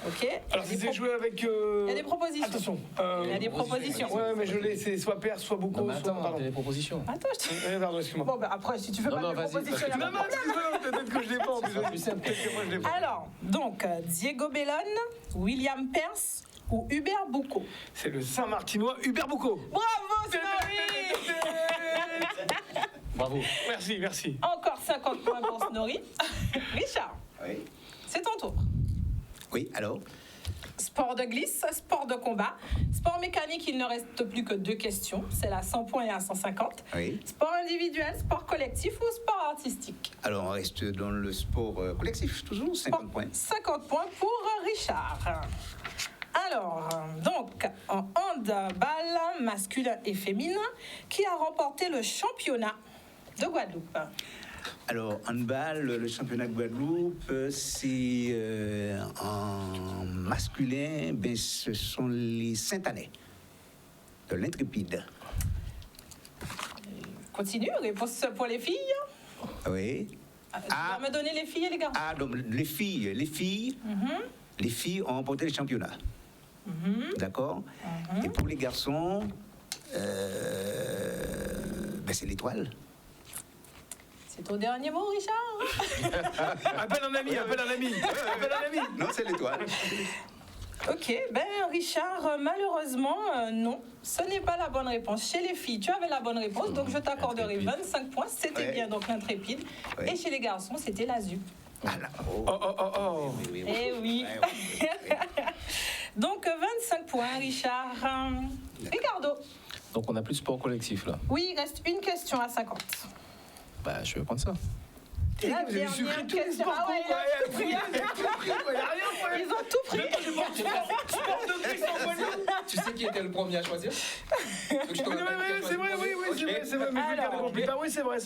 Ok. Alors, c'était joué avec. Il y a des propositions. Attention. Il y a des propositions. Ouais, mais je l'ai, c'est soit Perse, soit Boucault, Non, mais soit. attends, Pardon. t'as des propositions. Attends, je te... Pardon, excuse-moi. Bon, ben après, si tu veux Non, pas non, de vas-y, propositions, il y a parce pas Non, de non, problème. excuse-moi, peut-être que je l'ai pas en plus. plus simple. Peut-être que moi je l'ai pas. Alors, donc, Diego Bellone, William Perse ou Hubert Boucault? C'est le Saint-Martinois Hubert Boucault. Bravo, Snorri! Bravo. Merci, merci. Encore 50 points pour Snorri. Richard, Oui. c'est ton tour. Oui, alors Sport de glisse, sport de combat, sport mécanique, il ne reste plus que 2 questions. C'est la 100 points et à 150. Oui. Sport individuel, sport collectif ou sport artistique? Alors, on reste dans le sport collectif, toujours, 50 points. 50 points pour Richard. Alors, donc, en handball masculin et féminin, qui a remporté le championnat de Guadeloupe? Alors, handball, le championnat de Guadeloupe, c'est en masculin, ben, ce sont les Saint-Anais, de l'Intrépide. Continue, réponse pour les filles. Oui. Tu vas me donner les filles et les garçons. Ah, donc les filles ont remporté le championnat. D'accord. Et pour les garçons, ben, c'est l'Étoile. C'est ton dernier mot, Richard? Appelle un ami, appelle un ami. Appelle un ami. Non, c'est l'Étoile. Ok, ben Richard, malheureusement, non, ce n'est pas la bonne réponse. Chez les filles, tu avais la bonne réponse, donc je t'accorderai 25 points. C'était Ouais. bien donc l'Intrépide. Ouais. Et chez les garçons, c'était l'Azur. Ah là, oh. Oh. Oui, oui, Eh oui. Ouais, oui. Donc 25 points, Richard. Ricardo, Donc on n'a plus de sport collectif là. oui, il reste une question à 50. Bah je vais prendre ça. La Vous avez sucré dernière tous les question. sports Ah ouais, cons, quoi. il a tout pris. Il y a rien, quoi. Ils ont tout pris. Sport de glisse en Guadeloupe. Tu sais qui était le premier à choisir? Oui, c'est vrai, c'est vrai, mais je vais Alors. garder plus tard. Oui, c'est vrai.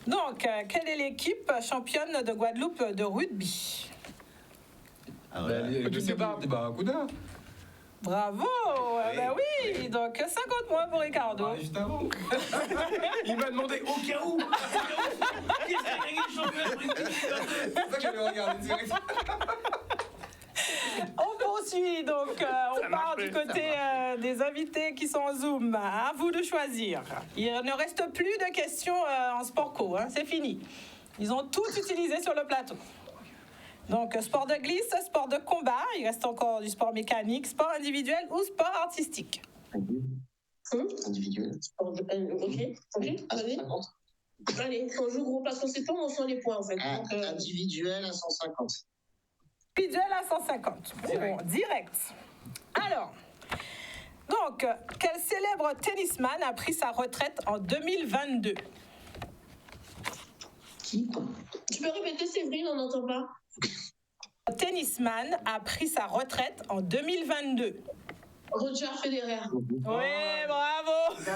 Donc, quelle est l'équipe championne de Guadeloupe de rugby? Ah, voilà. Le Sébar, des Barracuda. Bravo. Ben oui, donc 50 points pour Ricardo. Ah, juste avant. Il m'a demandé au cas où. Qu'est-ce qu'il a gagné le championnat? C'est ça que j'avais regardé direct. On poursuit, donc on part du côté des invités qui sont en Zoom. À vous de choisir. Il ne reste plus de questions en sport co, hein, c'est fini. Ils ont tout utilisé sur le plateau. Donc sport de glisse, sport de combat, il reste encore du sport mécanique, sport individuel ou sport artistique. Individuel. Ok, À vas-y. 150. Allez, on joue gros parce qu'on sait pas où on sent les points en fait. Ah, Donc, individuel à 150. Individuel à 150. Bon, direct. Alors, donc, quel célèbre tennisman a pris sa retraite en 2022? Qui? tu peux répéter Séverine, on n'entend pas. Tennisman a pris sa retraite en 2022. Roger Federer. Oui, bravo. C'est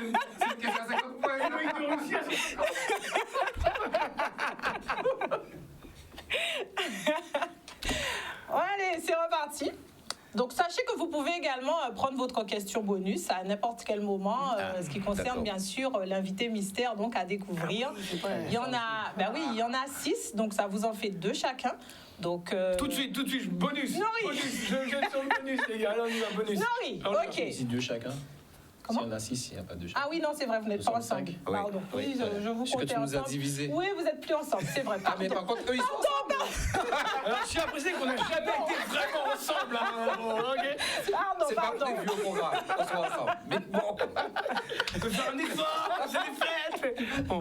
une question à 50 points. Allez, c'est reparti. Donc, sachez que vous pouvez également prendre votre question bonus à n'importe quel moment, ce qui concerne d'accord. bien sûr l'invité mystère donc à découvrir. Il y en a, il y en a 6, donc ça vous en fait 2 chacun. Donc Tout de suite, bonus. Nori. Bonus. Je jette sur le bonus, les gars. Allez, on y va, bonus. Nori, Alors, ok. Si 2 chacun. Comment? Si on a 6, il n'y a pas 2 chacun. Ah oui, non, c'est vrai, vous n'êtes pas 65. ensemble. Oui. Pardon. Oui, je vous Parce que comptais tu nous as ensemble. divisés. Oui, vous n'êtes plus ensemble, c'est vrai. Ah, mais par contre, eux, ils sont ensemble. Alors, je suis apprécié qu'on n'a jamais été vraiment ensemble. Ok. Pardon, C'est pas pardon. prévu au programme. On soit ensemble. Mais bon. On peut faire un effort. C'est les fêtes. Bon,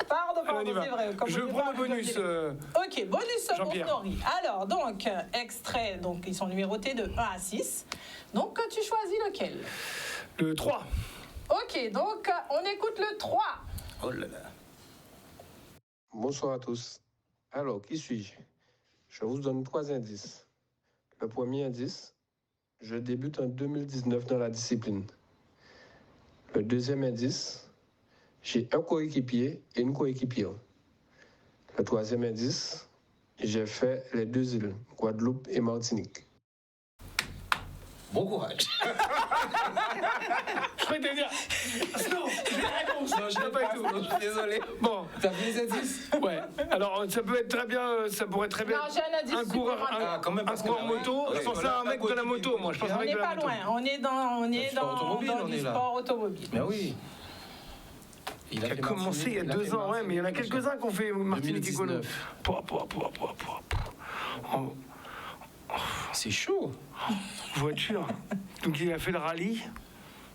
Pardon, allez, on y va. c'est vrai. Comme Je au prends départ, le vous bonus. aviez- Ok, bonus pour Jean-Pierre. Nori. Alors, donc, extrait, donc ils sont numérotés de 1 à 6. Donc, tu choisis lequel? Le 3. Ok, donc, on écoute le 3. Oh là là. Bonsoir à tous. Alors, qui suis-je? Je vous donne 3 indices. Le premier indice, je débute en 2019 dans la discipline. Le deuxième indice, j'ai un coéquipier et une coéquipière. Le troisième indice, j'ai fait les 2 îles, Guadeloupe et Martinique. Bon courage. Je croyais te dire. Non, j'ai la réponse. Non, je l'ai l'ai pas tout. Je suis désolé. Bon, T'as vu les indices? ouais. Alors, ça peut être très bien. Ça pourrait très bien. Non, j'ai un indice Un coureur, supplémentaire. Ah, quand même, un parce que coureur là, moto. ouais, Je pensais à un mec de la moto, moi. Je pense à un On mec n'est de la pas moto. loin, on est Le sport automobile, dans on du est là. sport automobile. Mais oui. Il a commencé il y a 2 ans, ouais, mais il y en a quelques-uns qui ont fait Martinique et Guadeloupe. 2019. C'est chaud. Voiture. Donc il a fait le rallye.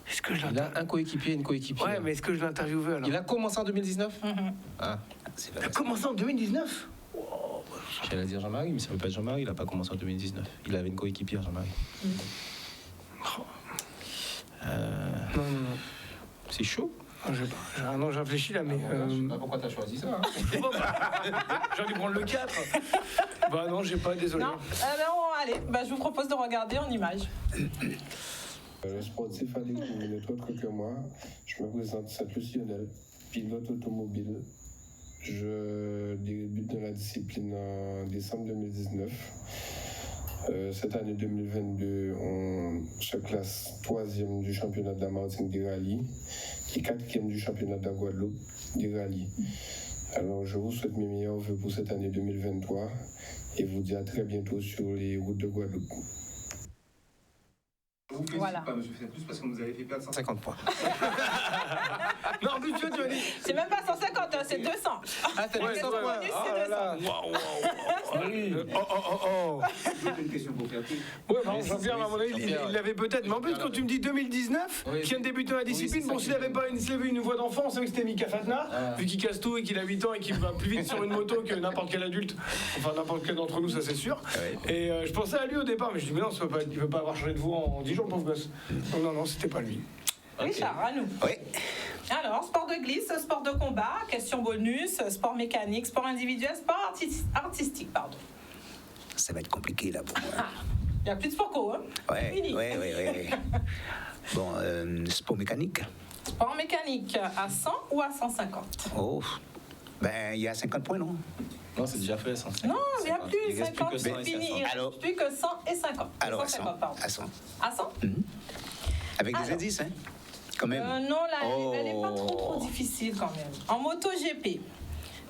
Est-ce que je Il l'interviewe? a un coéquipier et une coéquipière. Ouais, mais est-ce que je l'interviewais alors? Il a commencé en 2019. Ah, C'est Il pas a commencé en 2019. j'allais dire Jean-Marie, mais ça ne veut pas être Jean-Marie, il n'a pas commencé en 2019. Il avait une coéquipière, Jean-Marie. Non. C'est chaud. Non, j'ai réfléchi là, mais. Je sais pas pourquoi tu as choisi ça. Hein. J'ai dû prendre le 4. Bah non, j'ai pas, désolé. Non, allez, je vous propose de regarder en image. Le sportif à découvrir n'est autre que moi. Je me présente Saint-Luc Lionel, pilote automobile. Je débute dans la discipline en décembre 2019. Cette année 2022, on se classe 3e du championnat de la Martinique des rallyes et 4e du championnat de la Guadeloupe des rallyes. Alors, je vous souhaite mes meilleurs vœux pour cette année 2023 et vous dis à très bientôt sur les routes de Guadeloupe. Je vous félicite Voilà. pas, monsieur Plus, parce que vous avez fait perdre 150 points. Non, en plus, tu as dit. C'est même pas 150, c'est 200. Ah, t'as La question bonus, c'est 200. J'ai une question pour Pierre. Ouais, par contre, Jean-Pierre, à mon avis, Jean-Pierre, il l'avait peut-être. Mais en plus, quand tu me dis 2019, Oui, qui vient de débuter dans la discipline, c'est bon, ça s'il qui- n'avait pas une voix d'enfant, on savait que c'était Mika Fatna, vu qu'il casse tout et qu'il a 8 ans et qu'il va plus vite sur une moto que n'importe quel adulte. Enfin, n'importe quel d'entre nous, ça c'est sûr. Et je pensais à lui au départ, mais je dis, mais non, ça peut pas, il ne peut pas avoir changé de voix en 10 jours, le pauvre gosse. Non, c'était pas lui. Richard, à nous. Oui. Alors, sport de glisse, sport de combat, question bonus, sport mécanique, sport individuel, sport artistique, pardon. Ça va être compliqué là pour moi. Il n'y a plus de sport co, hein? Ouais, Fini. ouais. Bon, sport mécanique. Sport mécanique, à 100 ou à 150? Oh, ben il y a 50 points, non? Non, c'est déjà fait, 150. Non, il n'y a plus. Il reste 50, plus que 100 et fini. 500. Il reste plus que 100 et 50. Alors, 150, pardon. à 100. À 100 Avec des Alors. indices, hein, quand même. Non, là, elle n'est pas trop difficile quand même. En MotoGP,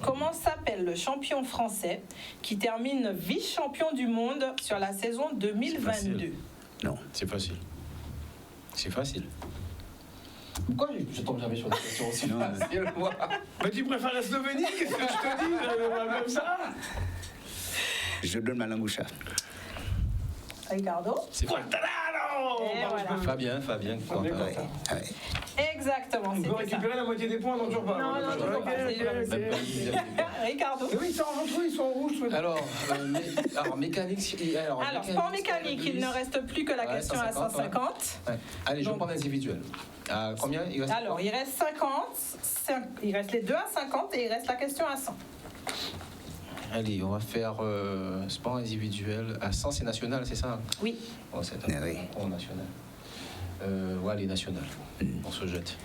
comment s'appelle le champion français qui termine vice-champion du monde sur la saison 2022? Non. C'est facile. C'est facile. Pourquoi je tombe jamais sur des questions aussi faciles, moi? Mais tu préfères la Slovénie? Qu'est-ce que je te dis? Comme ça? Je donne ma langue au chat. Ricardo? C'est Et voilà. Fabien. Ouais, ouais. Exactement. On peut c'était récupérer la moitié des points, non, toujours pas. Non, toujours pas. Même Ricardo? Mais oui, ils sont en rouge, ils sont en rouge. Alors, mécanique. Alors, sport mécanique, il ne reste plus que la Ouais, question à 150. Ouais. Allez, je Donc- prends l'individuel. À combien il reste? Alors, il reste 50, il reste les deux à 50 et il reste la question à 100. Allez, on va faire sport individuel. À 100, c'est national, c'est ça? Oui. Oh, c'est Oui. national. Ouais, les nationales. On se jette.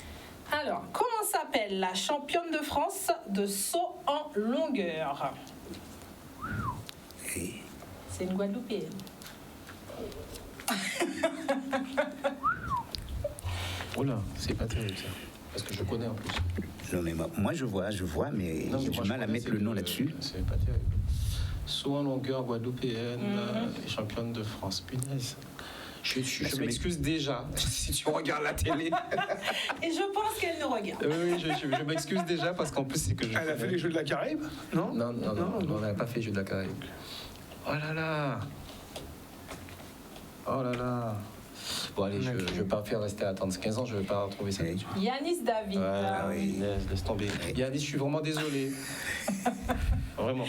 Alors, comment s'appelle la championne de France de saut en longueur? C'est une Guadeloupéenne. Oh là, c'est pas terrible ça. Parce que je connais en plus. Non, mais moi, je vois, mais Non, mais j'ai moi, du je mal à connais, mettre c'est le nom que là-dessus. C'est pas terrible. Saut en longueur guadeloupéenne, et championne de France. Punaise. Je m'excuse déjà si tu regardes la télé. Et je pense qu'elle nous regarde. Oui, je m'excuse déjà parce qu'en plus c'est que je. Elle a fait les Jeux de la Caraïbe? Non? Non, on n'a pas fait Jeux de la Caraïbe. Oh là là. Oh là là. Bon allez, je vais pas faire rester à attendre 15 ans, je vais pas retrouver ça tout de suite. Yanis David. Laisse tomber. Yanis, je suis vraiment désolé. Vraiment.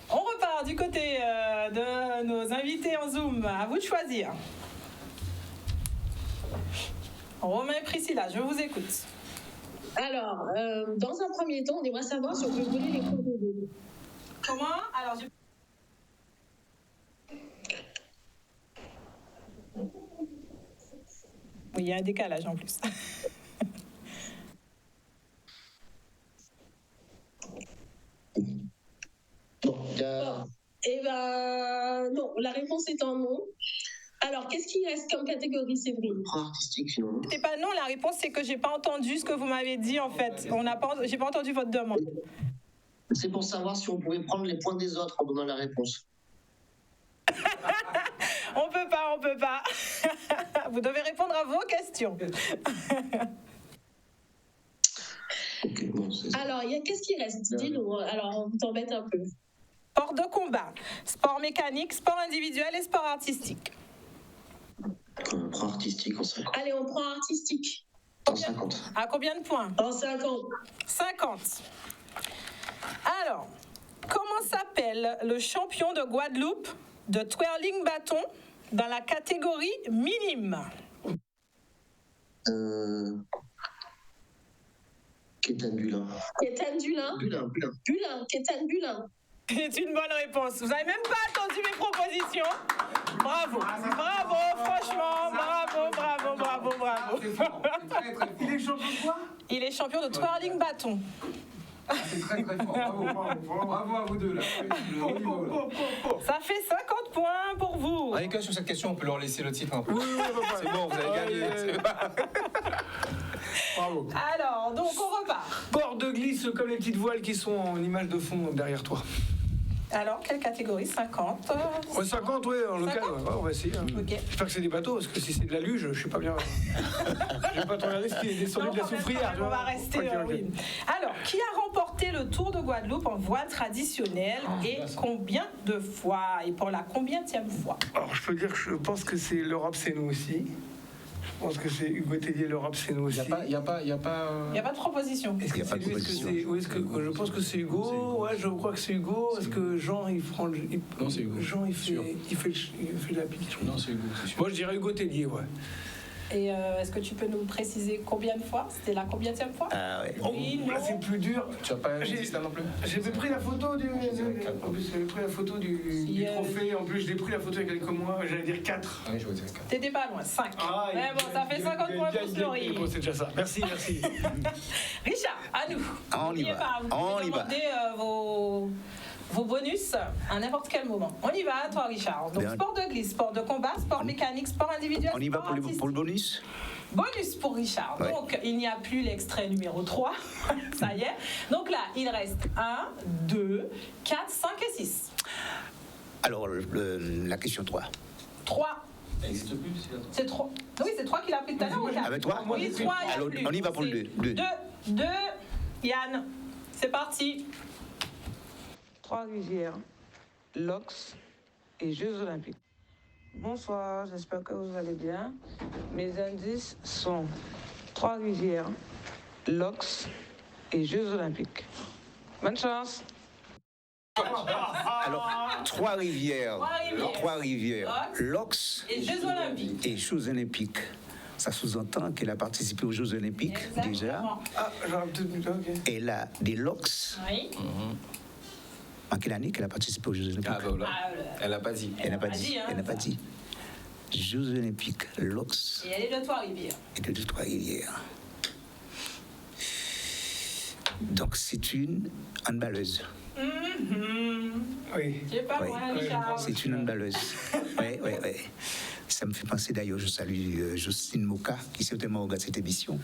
On repart du côté de nos invités en Zoom. À vous de choisir. Romain et Priscilla, je vous écoute. Alors, dans un premier temps, on aimerait savoir si on peut voler les points de jeu. Comment? Alors, oui, il y a un décalage en plus. Non, il y a- Bon. Eh ben, non, la réponse est en non. Alors, qu'est-ce qui reste comme catégorie, Séverine? Pro artistique, finalement. C'est pas non, la réponse c'est que j'ai pas entendu ce que vous m'avez dit en fait. J'ai pas entendu votre demande. C'est pour savoir si on pouvait prendre les points des autres en donnant la réponse. On peut pas. Vous devez répondre à vos questions. Ok, bon, c'est ça. Alors, qu'est-ce qui reste? Dis-nous. Alors, on t'embête un peu. Sport de combat, sport mécanique, sport individuel et sport artistique. Pro artistique en 50. Allez, on prend artistique. En 50. À combien de points? En 50. 50. Alors, comment s'appelle le champion de Guadeloupe de twirling bâton dans la catégorie minime? Kétan Bulin. Kétan Bulin. Bulin. Kétan Bulin. C'est une bonne réponse. Vous n'avez même pas entendu mes propositions. Bravo, franchement, bravo. Il est champion de quoi? Il est champion de twirling bâton. C'est très fort. Bravo à vous deux là. Ça fait 50 points pour vous. Allez, sur cette question, on peut leur laisser le titre un peu. C'est bon, vous avez gagné. Bravo. Alors, donc on repart. Bord de glisse comme les petites voiles qui sont en image de fond derrière toi. Alors, quelle catégorie? 50 Ouais, 50, oui, en local. 50. Ouais, on va essayer. Ok. J'espère que c'est des bateaux, parce que si c'est de la luge, je suis pas bien. Je vais pas te regarder ce qui est descendu Non, de la quand même, soufrière. on va rester. Ok. Oui. Alors, qui a remporté le Tour de Guadeloupe en voile traditionnelle et combien de fois? Et pour la combienième fois? Alors, je peux dire que je pense que c'est l'Europe, c'est nous aussi. Je pense que c'est Hugo Tellier, l'Europe, c'est nous aussi. Il n'y a pas. Il n'y a pas de proposition. Est-ce que Il y a pas c'est de lui? Est-ce que proposition. c'est... Est-ce que... Je pense que c'est Hugo. Ouais, je crois que c'est Hugo. Est-ce que Jean, il prend le... Non, c'est Hugo. Jean, il Sûr. fait la pique. Non, c'est Hugo, c'est sûr. Moi, je dirais Hugo Tellier, ouais. Et est-ce que tu peux nous préciser combien de fois? C'était la combienième fois? Ah ouais. Oui, non. Là, c'est plus dur. Tu n'as pas J'ai- existé non plus? J'avais pris la photo du... En plus, j'avais pris la photo du trophée. En plus, je l'ai pris la photo il y a quelques mois. J'allais dire 4. Oui, je vous dis 4. T'étais pas loin, 5. Mais bon, ça fait 50 points pour Fleury. Bon, c'est déjà ça. Merci. Richard, à nous. On y N'oubliez va. pas, vous On pouvez y va. demander vos bonus à n'importe quel moment. On y va, toi Richard. Donc Bien. sport de glisse, sport de combat, sport mécanique, sport individuel. On y va sport pour le artistique. bonus? Bonus pour Richard. Ouais. Donc, il n'y a plus l'extrait numéro 3. Ça y est. Donc là, il reste 1, 2, 4, 5 et 6. Alors, la question 3. 3. Ça n'existe plus, C'est 3. Oui, c'est 3 qu'il a pris tout à l'heure ou 4? Avec 3? Oui, 3, il y a Alors, plus. on y va pour le 2. 2. Yann, c'est parti. Trois-Rivières, l'Ox et Jeux Olympiques. Bonsoir, j'espère que vous allez bien. Mes indices sont Trois-Rivières, l'Ox et Jeux Olympiques. Bonne chance. Alors, Trois-Rivières, Trois-Rivières, l'Ox Et Jeux Olympiques. et Jeux Olympiques. Ça sous-entend qu'elle a participé aux Jeux Olympiques déjà. Exactement. Ah, j'aurais peut-être... Ok. Elle a des LOX. Oui. En quelle année qu'elle a participé aux Jeux Olympiques? Ah, bah voilà. Ah, Elle n'a pas dit. Elle n'a pas pas dit. dit, hein, Elle n'a pas dit. Jeux Olympiques, LOX Et elle est de Trois-Rivières. et de Trois-Rivières. Donc c'est une handballeuse. Oui. J'ai pas Oui. loin, Richard. C'est une handballeuse. Oui. Ça me fait penser d'ailleurs, je salue Jocelyne Moka, qui certainement regarde cette émission.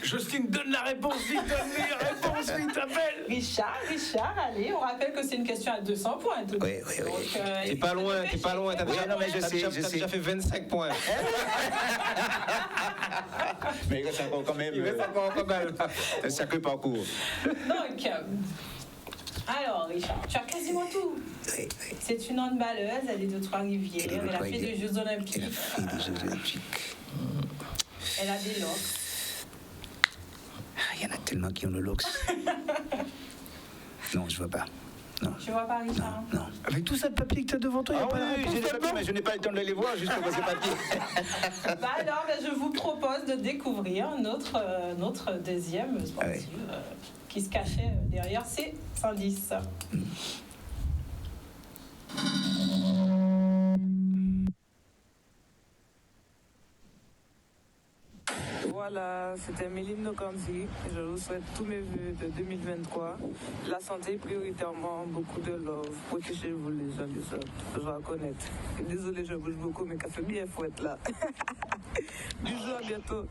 Justine, donne la réponse vite, donne la réponse vite, appelle. Richard, allez, on rappelle que c'est une question à 200 points. Tout. Oui. Donc, T'es pas loin, t'es pas loin. T'as déjà, non, mais je sais. déjà fait 25 points. Mais il reste encore quand même. Il reste encore pas mal. Un sacré parcours. Donc, alors, Richard, tu as quasiment tout. Oui. C'est une handballeuse, elle est de Trois-Rivières, elle a fait des Jeux Olympiques, Elle a fait des Jeux Olympiques. elle a des locks. Il y en a tellement qui ont le LOX. Non, je vois pas. Non. Tu vois pas, Richard? Non. Avec tout ça de papier que tu as devant toi, il n'y a pas la réponse. j'ai des papiers, mais je n'ai pas le temps de les voir, juste pour ces papiers. Bah alors, je vous propose de découvrir notre deuxième sportive qui se cachait derrière ces indices. Voilà, c'était Méline Nokanzi. Je vous souhaite tous mes vœux de 2023. La santé prioritairement, beaucoup de love. Protégez-vous les uns les autres. Je dois reconnaître. Désolée, je bouge beaucoup, mais ça fait bien fouette là. Bisous, à bientôt.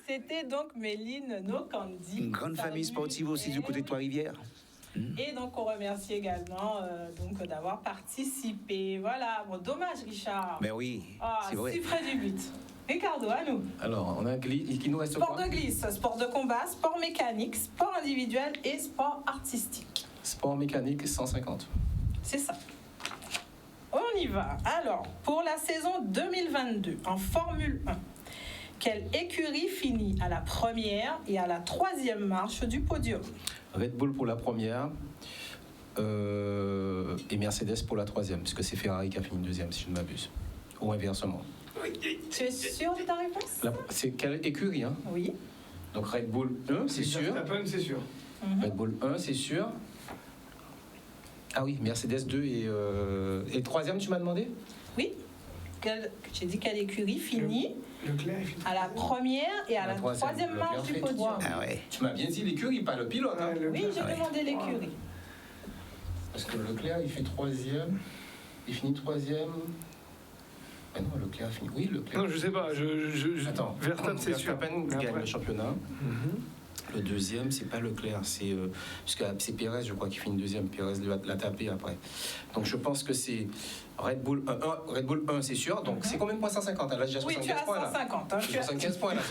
C'était donc Méline Nokanzi. Une grande famille sportive aussi du côté de Trois-Rivières. Et donc, on remercie également d'avoir participé. Voilà, bon, dommage, Richard. Mais oui, Ah, c'est vrai. si près du but. Ricardo, à nous. Alors, on a glisse. Il nous reste Sport quoi? de glisse, sport de combat, sport mécanique, sport individuel et sport artistique. Sport mécanique, 150. C'est ça. On y va. Alors, pour la saison 2022, en Formule 1, quelle écurie finit à la première et à la troisième marche du podium? Red Bull pour la première et Mercedes pour la troisième, puisque c'est Ferrari qui a fini deuxième, si je ne m'abuse. Ou inversement. Tu es sûr de ta réponse? C'est quelle écurie, hein? Oui. Donc Red Bull 1, c'est sûr. Verstappen, c'est sûr. Red Bull 1, c'est sûr. Ah oui, Mercedes 2 et le troisième, tu m'as demandé? Oui. J'ai dit quelle écurie finit Leclerc, il fait à la première et à la troisième marche du Leclerc fait podium. Ah ouais. Tu m'as bien dit l'écurie, pas le pilote. Hein? Oui, j'ai demandé l'écurie. Parce que Leclerc, il fait troisième. Il finit troisième. Ah non, Leclerc finit. Oui, Leclerc. Non, je sais pas. Attends, Verstappen, c'est sûr. Verstappen Mais gagne après- le championnat. Le deuxième, c'est pas Leclerc, puisque c'est Pérez, je crois, qui finit deuxième. Pérez l'a tapé après. Donc je pense que c'est Red Bull 1. Red Bull 1, c'est sûr. Donc c'est combien de points? 150? Elle a déjà Oui, 75 tu as points là. 150. Hein, J'ai tu as- 75 points là.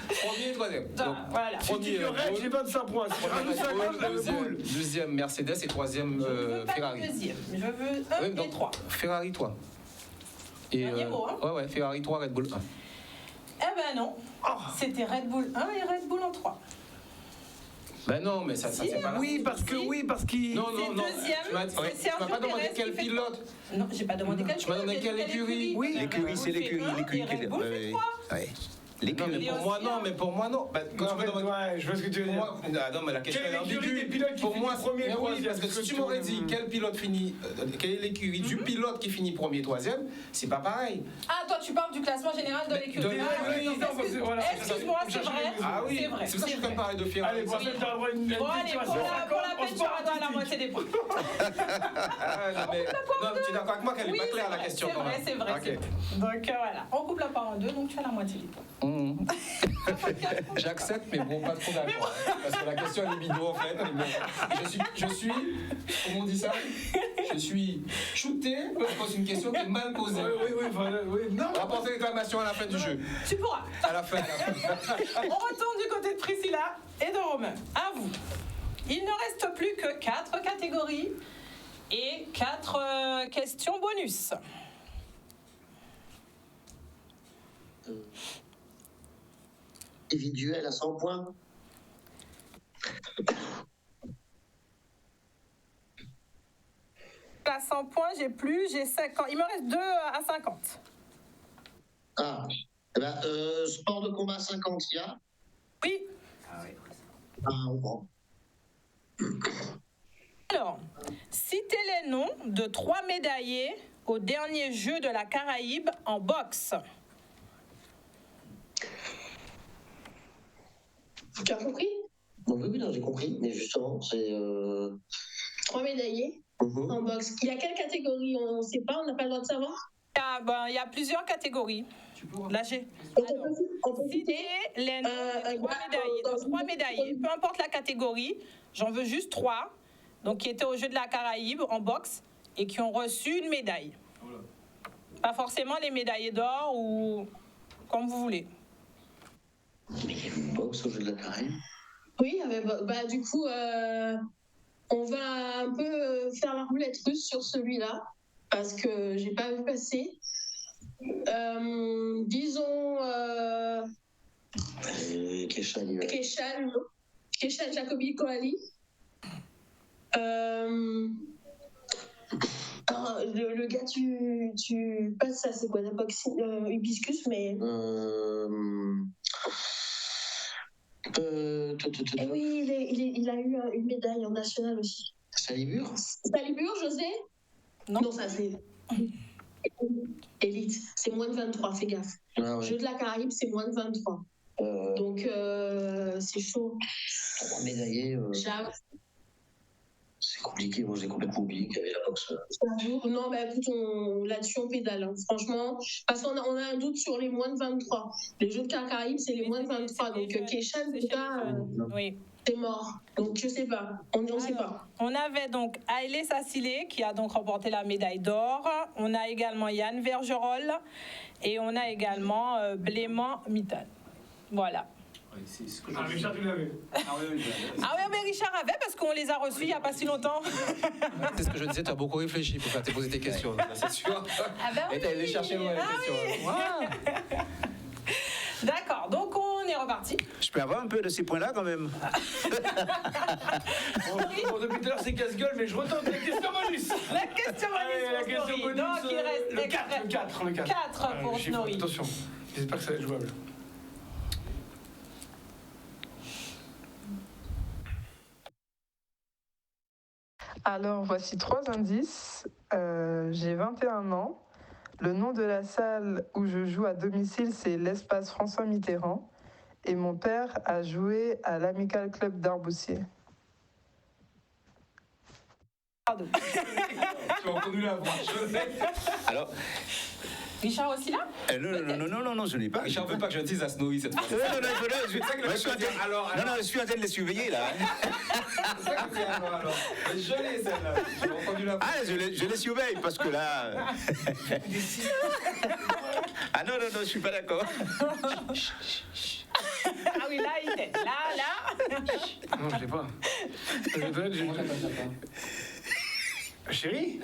Premier et troisième. Donc, Voilà. Si tu premier veux règle, j'ai 25 points. Si tu rajoutes 50, je deuxième, boule. deuxième Mercedes et troisième Je veux pas Ferrari. le deuxième. Je veux 1 Oui, et donc, 3. Ferrari 3. Et, Dernier mot, hein? ouais, Ferrari 3, Red Bull 1. Eh ben non. C'était Red Bull 1 et Red Bull en 3. Ben non, mais ça Si, c'est pas là. Oui, parce qu'il... Non, C'est non, non. deuxième, Tu m'as c'est Sergio pas demandé Perez quel qui fait pilote. Non, j'ai pas demandé quel Tu m'as pilote, demandé j'ai dit quelle écurie? Oui, Red l'écurie, Bull c'est fait l'écurie. 1 et Red Bull fait 3. Ouais. mais pour moi, non. Mais pour moi, non. Bah, quand tu me demandes... Ouais, je vois ce que tu veux dire. Moi, non, mais la question est l'écurie des ambiguë. pilotes qui Pour finit moi, premier, mais oui, troisième, parce que c'est ce si que tu m'aurais tu dit veux. quel pilote finit, quelle est l'écurie du pilote qui finit premier, troisième, c'est pas pareil. Ah, toi, tu parles du classement général de l'écurie. De Ah, oui, l'écurie. excuse-moi, c'est vrai. Ah oui, C'est vrai. c'est pour ça que je suis quand même parler de Ferrari. Allez, pour ça, tu as le droit à une Bon, allez, pour la peine, tu auras droit à la moitié des points. Non, tu es d'accord avec moi qu'elle n'est pas claire la question quand même. C'est vrai. Donc voilà, on coupe la part en deux, donc tu as la moitié des points. J'accepte, mais bon, pas trop d'accord. Parce que la question elle est bidon en fait. Mais bon, je suis, comment on dit ça? Je suis shooté quand c'est une question qui est mal posée. Oui. Non. On va penser réclamation à la fin du jeu. Tu pourras. À la fin. On retourne du côté de Priscilla et de Romain. À vous. Il ne reste plus que 4 catégories et 4 questions bonus. Individuel à 100 points. À 100 points, j'ai 50. Il me reste 2 à 50. Ah, sport de combat 50, il y a? Oui. Ah, bon. Alors, citez les noms de 3 médaillés au dernier jeu de la Caraïbe en boxe. Tu as compris? Oui, non, j'ai compris, mais justement, c'est... 3 médaillés en boxe. Il y a quelle catégorie? On ne sait pas, on n'a pas le droit de savoir? Il y a plusieurs catégories. Là, j'ai... On peut Citez les noms de 3 médaillés, peu importe la catégorie, j'en veux juste 3, donc qui étaient au jeu de la Caraïbe en boxe et qui ont reçu une médaille. Pas forcément les médaillés d'or ou comme vous voulez. Mais il y a une boxe au jeu de la Caraïbe? Oui, du coup, on va un peu faire la roulette russe sur celui-là, parce que j'ai pas vu passer. Disons... Keshan Jacobi Koali. Le gars, tu passes ça, c'est quoi la boxe hibiscus, mais. Oui, il a eu une médaille en national aussi. Salibur, José? Non, ça c'est. Élite, c'est moins de 23, fais gaffe. Ah ouais. Jeu de la Caraïbe, c'est moins de 23. Donc, c'est chaud. 3 médaillés. C'est compliqué, moi j'ai complètement oublié qu'il y avait la boxe. Non, écoute, là-dessus on pédale, hein. Franchement, parce qu'on a un doute sur les moins de 23. Les jeux de Caraïbes, c'est les moins de 23. Donc, Keshan, en tout cas, c'est mort. Donc, je sais pas. On ne sait pas. On avait donc Haile Sassile qui a donc remporté la médaille d'or. On a également Yann Vergerol et on a également Blément Mittal. Voilà. Richard, tu l'avais. Mais Richard avait parce qu'on les a reçus il n'y a pas si longtemps. C'est ce que je disais, tu as beaucoup réfléchi pour faire te poser tes questions, c'est sûr. Et tu as allé chercher loin les questions. Oui. D'accord, donc on est reparti. Je peux avoir un peu de ces points-là quand même. Bon, depuis tout à l'heure c'est casse-gueule, mais je retente la question bonus. La question bonus. La question bonus. Donc il reste le 4. 4 pour Snorri. Attention, j'espère que ça va être jouable. Alors, voici 3 indices. J'ai 21 ans. Le nom de la salle où je joue à domicile, c'est l'espace François Mitterrand. Et mon père a joué à l'Amical Club d'Arboussier. Pardon. Tu as entendu la voix. Alors, Richard aussi là? Non, je n'ai pas. Richard ne veut pas que je dise à Snowy cette fois. Je suis en train de les surveiller là. C'est ça que c'est alors. Je l'ai celle-là. J'ai entendu la voix. Ah, je les surveille parce que là. Ah non, je suis pas d'accord. Ah oui, là, il est. Là. Non, je l'ai pas. Chérie?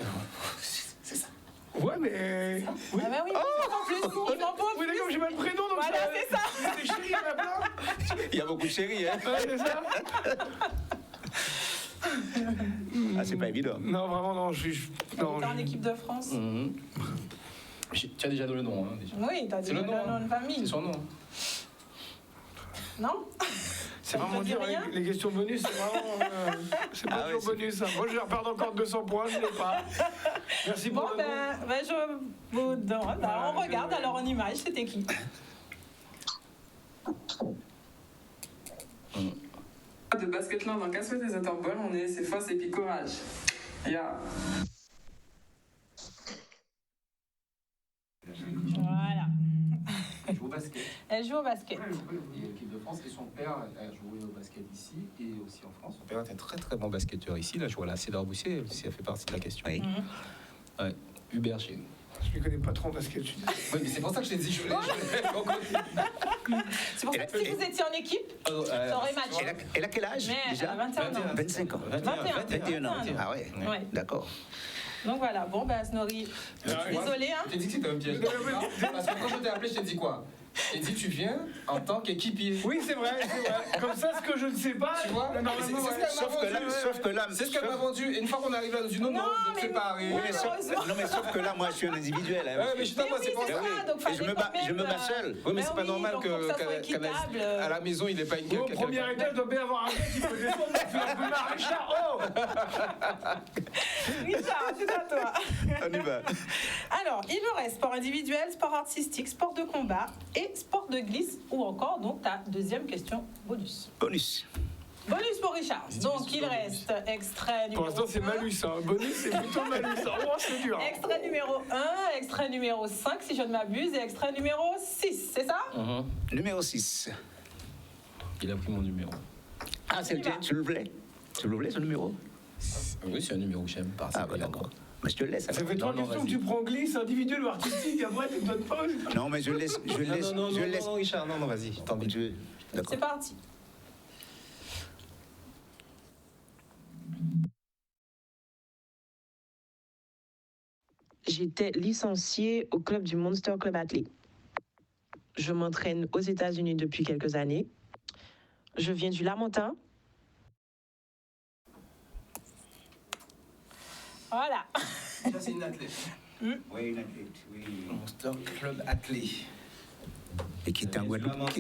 C'est ça. Ouais, mais. Oui. Ah bah oui, en plus, Oui, d'accord, j'ai pas le prénom, donc voilà, c'est ça. Des chéris, il y en a plein. Il y a beaucoup de chéris, hein. Ouais, c'est ça. Ah, c'est pas évident. Non, vraiment, non, T'es en équipe de France? Tu as déjà donné le nom, hein, déjà. Oui, t'as déjà le le nom de famille. C'est son nom. Non? C'est vraiment dur, les questions bonus, c'est vraiment. C'est pas toujours bonus. Hein. Moi, je vais reperdre encore 200 points, je ne l'ai pas. Merci pour le je vous donne. Alors, on regarde, alors en image, c'était qui? De Basketland en Casper des Ball, on est c'est force et puis courage. Yeah. Voilà. Elle joue au basket. Elle joue au basket. Et l'équipe de France, et son père a joué au basket ici et aussi en France. Son père est un très très bon basketteur ici. Là, je vois là, Cédar Boussier, si elle fait partie de la question. Oui. Ouais. Hubert Chez. Je ne connais pas trop en basket. Oui, mais c'est pour ça que je t'ai dit, je voulais. C'est pour ça que si vous étiez en équipe, ça aurait matché. Elle a quel âge déjà? 21 ans. 25 ans. 21 ans. Ah ouais, d'accord. Donc voilà, bon ben Snorri, désolé hein. Je t'ai dit que c'était un piège. Parce que quand je t'ai appelé, je t'ai dit quoi? Je t'ai dit tu viens en tant qu'équipier. Oui, c'est vrai, c'est vrai. Comme ça, ce que je ne sais pas, tu vois, Sauf que là, c'est ce qu'elle m'a vendu. Et une fois qu'on arrive là, non, vous êtes séparés. Non, mais sauf que là, moi, je suis un individuel. Ouais, mais justement, c'est pour ça. Et je me bats seul. Oui, mais c'est pas normal qu'à la maison, il n'est pas une. Au premier étage, il doit bien avoir un gars qui peut descendre. Un peu marre, Richard. Oh Richard, c'est à toi. On y va. Alors, il nous reste sport individuel, sport artistique, sport de combat et sport de glisse ou encore donc ta deuxième question bonus. Bonus pour Richard. Donc il reste extrait numéro 1. Pour l'instant c'est malus, hein. Bonus c'est plutôt malus. Oh, c'est dur. Extrait numéro 1, extrait numéro 5 si je ne m'abuse et extrait numéro 6, c'est ça? Numéro 6. Il a pris mon numéro. Ah, c'est le tien, tu le voulais? Tu le voulais ce numéro? Oui, c'est un numéro que j'aime pas. Ah, bah d'accord. Mais je te le laisse. Ça fait trois questions que tu prends glisse, individuel ou artistique, après tu ne donnes pas. Non, mais je laisse. Non, Richard, non, vas-y. Tant pis. C'est parti. J'étais licenciée au club du Monster Club Athlete. Je m'entraîne aux États-Unis depuis quelques années. Je viens du Lamentin. Voilà. Ça, c'est une athlète. Oui, une athlète, oui. Monster Club Athlete. Et qui était en Guadeloupe,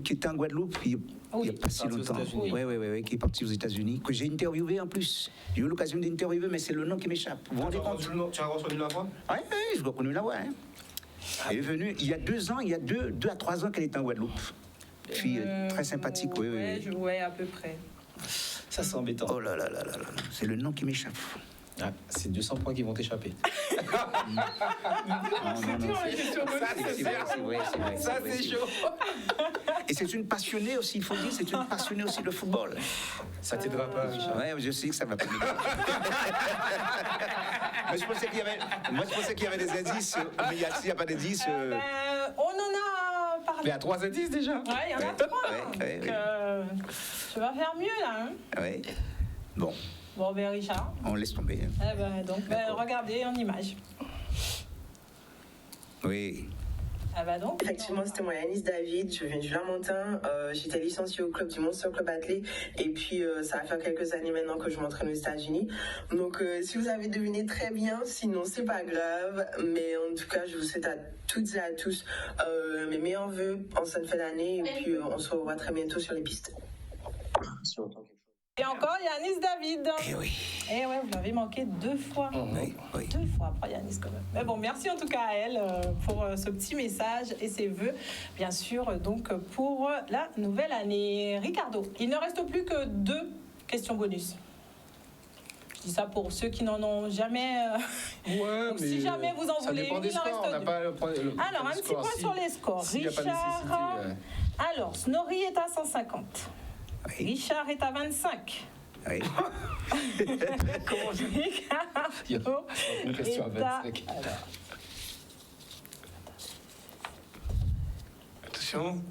qui était en Guadeloupe, il n'y a pas si longtemps. Oui, qui est parti aux États-Unis, que j'ai interviewé en plus. J'ai eu l'occasion d'interviewer, mais c'est le nom qui m'échappe. Vous vous rendez compte? Tu as reconnu la voix? Oui, je dois reconnu la voix. Hein. Elle est venue il y a 2 ans, il y a 2 à 3 ans qu'elle était en Guadeloupe. Fille très sympathique, Oui, à peu près. Ça, c'est embêtant. Oh là là, c'est le nom qui m'échappe. Ah, c'est 200 points qui vont t'échapper. Ça, c'est chaud. Et c'est une passionnée aussi, il faut dire, c'est une passionnée aussi de football. Ça t'aidera pas, Richard? Oui, je sais que ça va pas m'aider. Mais je pensais qu'il y avait des indices, mais s'il n'y a pas d'indices... On en a parlé. Il y a 3 indices déjà? Oui, il y en a 3. Tu vas faire mieux, là. Oui. Bon. Bon, ben Richard. On laisse tomber. Regardez en image. Oui. Donc. Effectivement, c'était moi, Yanis David. Je viens du Lamentin. J'étais licenciée au club du Monster Club Athlete. Et puis, ça va faire quelques années maintenant que je m'entraîne aux États-Unis. Donc, si vous avez deviné, très bien. Sinon, c'est pas grave. Mais en tout cas, je vous souhaite à toutes et à tous mes meilleurs vœux en cette fin d'année. Et puis, on se revoit très bientôt sur les pistes. Et encore Yanis David. Eh oui. Eh ouais, vous l'avez manqué 2 fois. Oui. 2 fois après Yanis quand même. Mais bon, merci en tout cas à elle pour ce petit message et ses vœux, bien sûr, donc pour la nouvelle année. Ricardo, il ne reste plus que 2 questions bonus. Je dis ça pour ceux qui n'en ont jamais. Donc, si jamais vous en voulez une, il en reste 2. Alors, un petit point sur les scores. Richard. Alors, Snorri est à 150. Oui. Richard est à 25. Oui. Comment je dis? Une question à 25. Attention.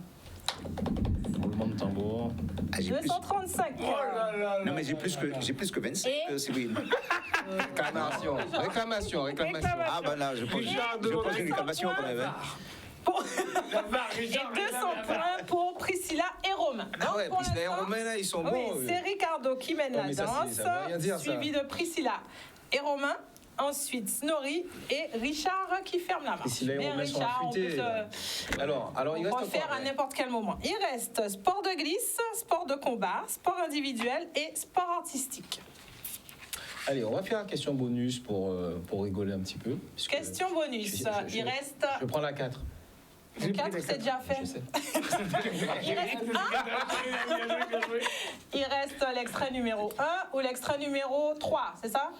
Roulement de tambour. 235. Oh là là. Non, mais j'ai plus que 25, c'est oui. Réclamation. Ah ben là, je pose une réclamation quand même. Et 200 points pour Priscilla et Romain. Ah ouais, Priscilla et Romain, là, ils sont bons. Oui, c'est Ricardo qui mène la danse, suivi de Priscilla et Romain. Ensuite, Snorri et Richard qui ferment la marche. Et si là, Mais on met son Richard, on peut affûté, là. Alors, il reste refaire encore, à ouais. n'importe quel moment. Il reste sport de glisse, sport de combat, sport individuel et sport artistique. Allez, on va faire une question bonus pour rigoler un petit peu. puisque Question bonus. Il reste... Je prends la 4. Le 4, c'est déjà fait. Je sais. Il reste Il reste l'extrait numéro 1 ou l'extrait numéro 3, c'est ça?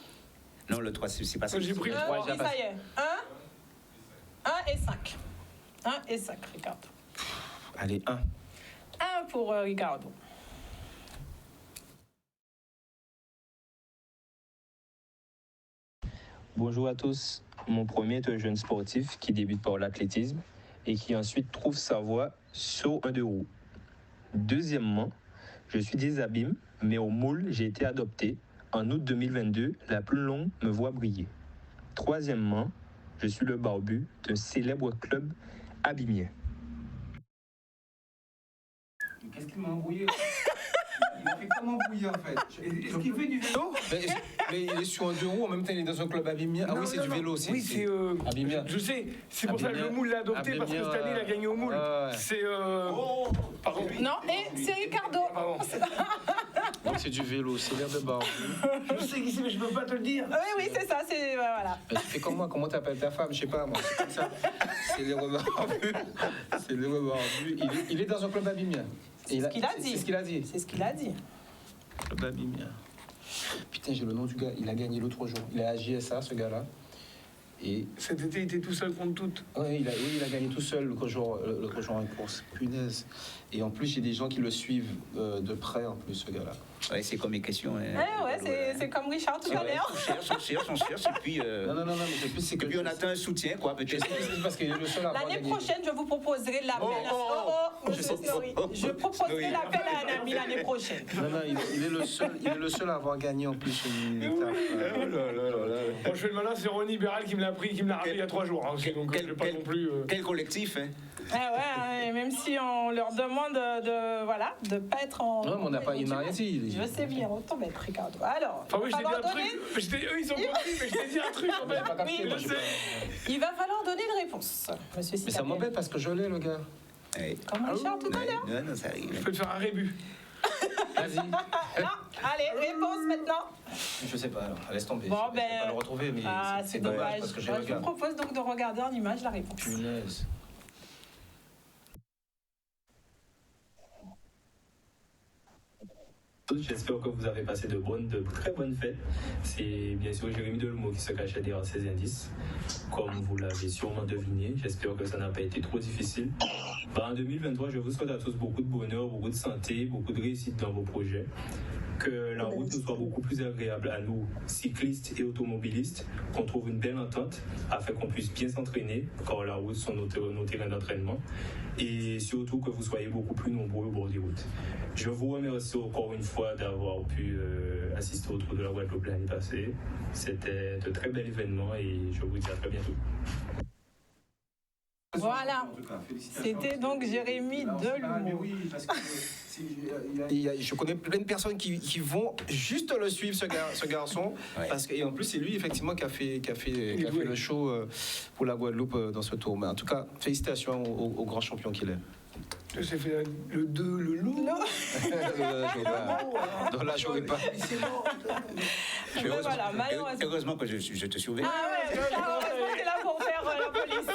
Non, le 3, c'est pas ça. J'ai pris le 3. Oui, ça y est. 1 et 5. 1 et 5, Ricardo. Allez, 1. 1 pour Ricardo. Bonjour à tous. Mon premier est un jeune sportif qui débute par l'athlétisme et qui ensuite trouve sa voie sur un 2 roues. Deuxièmement, je suis des abîmes, mais au moule, j'ai été adopté. En août 2022, la plus longue me voit briller. Troisièmement, je suis le barbu d'un célèbre club abîmien. Qu'est-ce qu'il m'a embrouillé? Il a fait comment embrouillé en fait? Est-ce qu'il fait du vélo? Mais il est sur un 2 roues, en même temps il est dans un club abîmien. Ah oui, c'est du vélo aussi. Oui, c'est abîmien. Je sais, c'est pour ça que le moule l'a adopté, parce que cette année il a gagné au moule. C'est pardon. Non, et c'est Ricardo. Donc c'est du vélo, c'est l'air de barbu. Je sais qui c'est, mais je peux pas te le dire. Oui, c'est ça, c'est voilà. Mais tu fais comme moi, comment t'appelles ta femme? Je sais pas moi, c'est comme ça. C'est les barbu. C'est les barbu. Il est dans un club abîmien. C'est ce qu'il a dit. C'est ce qu'il a dit. C'est ce qu'il a dit. Club abîmien. Putain, j'ai le nom du gars. Il a gagné l'autre jour. Il est à JSA, ce gars-là. Et cet été, il était tout seul contre toutes. Oui, il a gagné tout seul l'autre jour en course. Punaise. Et en plus, j'ai des gens qui le suivent de près, en plus, ce gars-là. Ouais, c'est comme les questions. C'est comme Richard tout à l'heure. Son cher, et puis... Non, mais c'est plus... Et puis on attend un soutien, quoi, peut-être. C'est parce qu'il est le seul à avoir L'année gagné. prochaine, je vous proposerai l'appel. Monsieur Snorri. Je proposerai l'appel à un ami l'année prochaine. Non, il est le seul à avoir gagné en plus une étape. Moi, je fais le malin, c'est Ronnie Béral qui me l'a rappelé il y a 3 jours. Hein, donc, je pas non plus... Quel collectif, hein? Ouais, même si on leur demande de pas être en... Non, mais on n'a pas une mariée. Je sais bien, on tombe être Ricardo. Alors, enfin, oui, je t'ai dit un truc. Eux, ils sont compris, mais je t'ai dit un truc, en fait. Oui, je sais. Il va falloir donner une réponse, monsieur Citadel. Mais ça m'embête parce que je l'ai, le gars. Comme Richard tout à l'heure. Non, ça arrive. Je peux te faire un rébut. Vas-y. Non, allez, réponse maintenant. Je sais pas, alors, laisse tomber. Bon, Je vais pas le retrouver, mais c'est dommage. parce que j'ai Je le gars. vous propose donc de regarder en image la réponse. Punaise. J'espère que vous avez passé de très bonnes fêtes. C'est bien sûr Jérémy Delmo qui se cachait derrière ces indices. Comme vous l'avez sûrement deviné, j'espère que ça n'a pas été trop difficile. En 2023, je vous souhaite à tous beaucoup de bonheur, beaucoup de santé, beaucoup de réussite dans vos projets. Que la route nous soit beaucoup plus agréable à nous, cyclistes et automobilistes, qu'on trouve une belle entente afin qu'on puisse bien s'entraîner, car la route sont nos terrains d'entraînement, et surtout que vous soyez beaucoup plus nombreux au bord des routes. Je vous remercie encore une fois d'avoir pu assister au Tour de la Guadeloupe l'année passée. C'était de très bel événement et je vous dis à très bientôt. Voilà, c'était donc Jérémy Delmo. Je connais plein de personnes qui vont juste le suivre, ce garçon. Parce que, et en plus, c'est lui, effectivement, qui a fait le show pour la Guadeloupe dans ce tour. Mais en tout cas, félicitations au grand champion qu'il est. J'ai fait le 2, le loup. Non. Donc là, je ne pas. Heureusement que je te surveille. Ah ouais, heureusement que t'es là pour faire la police.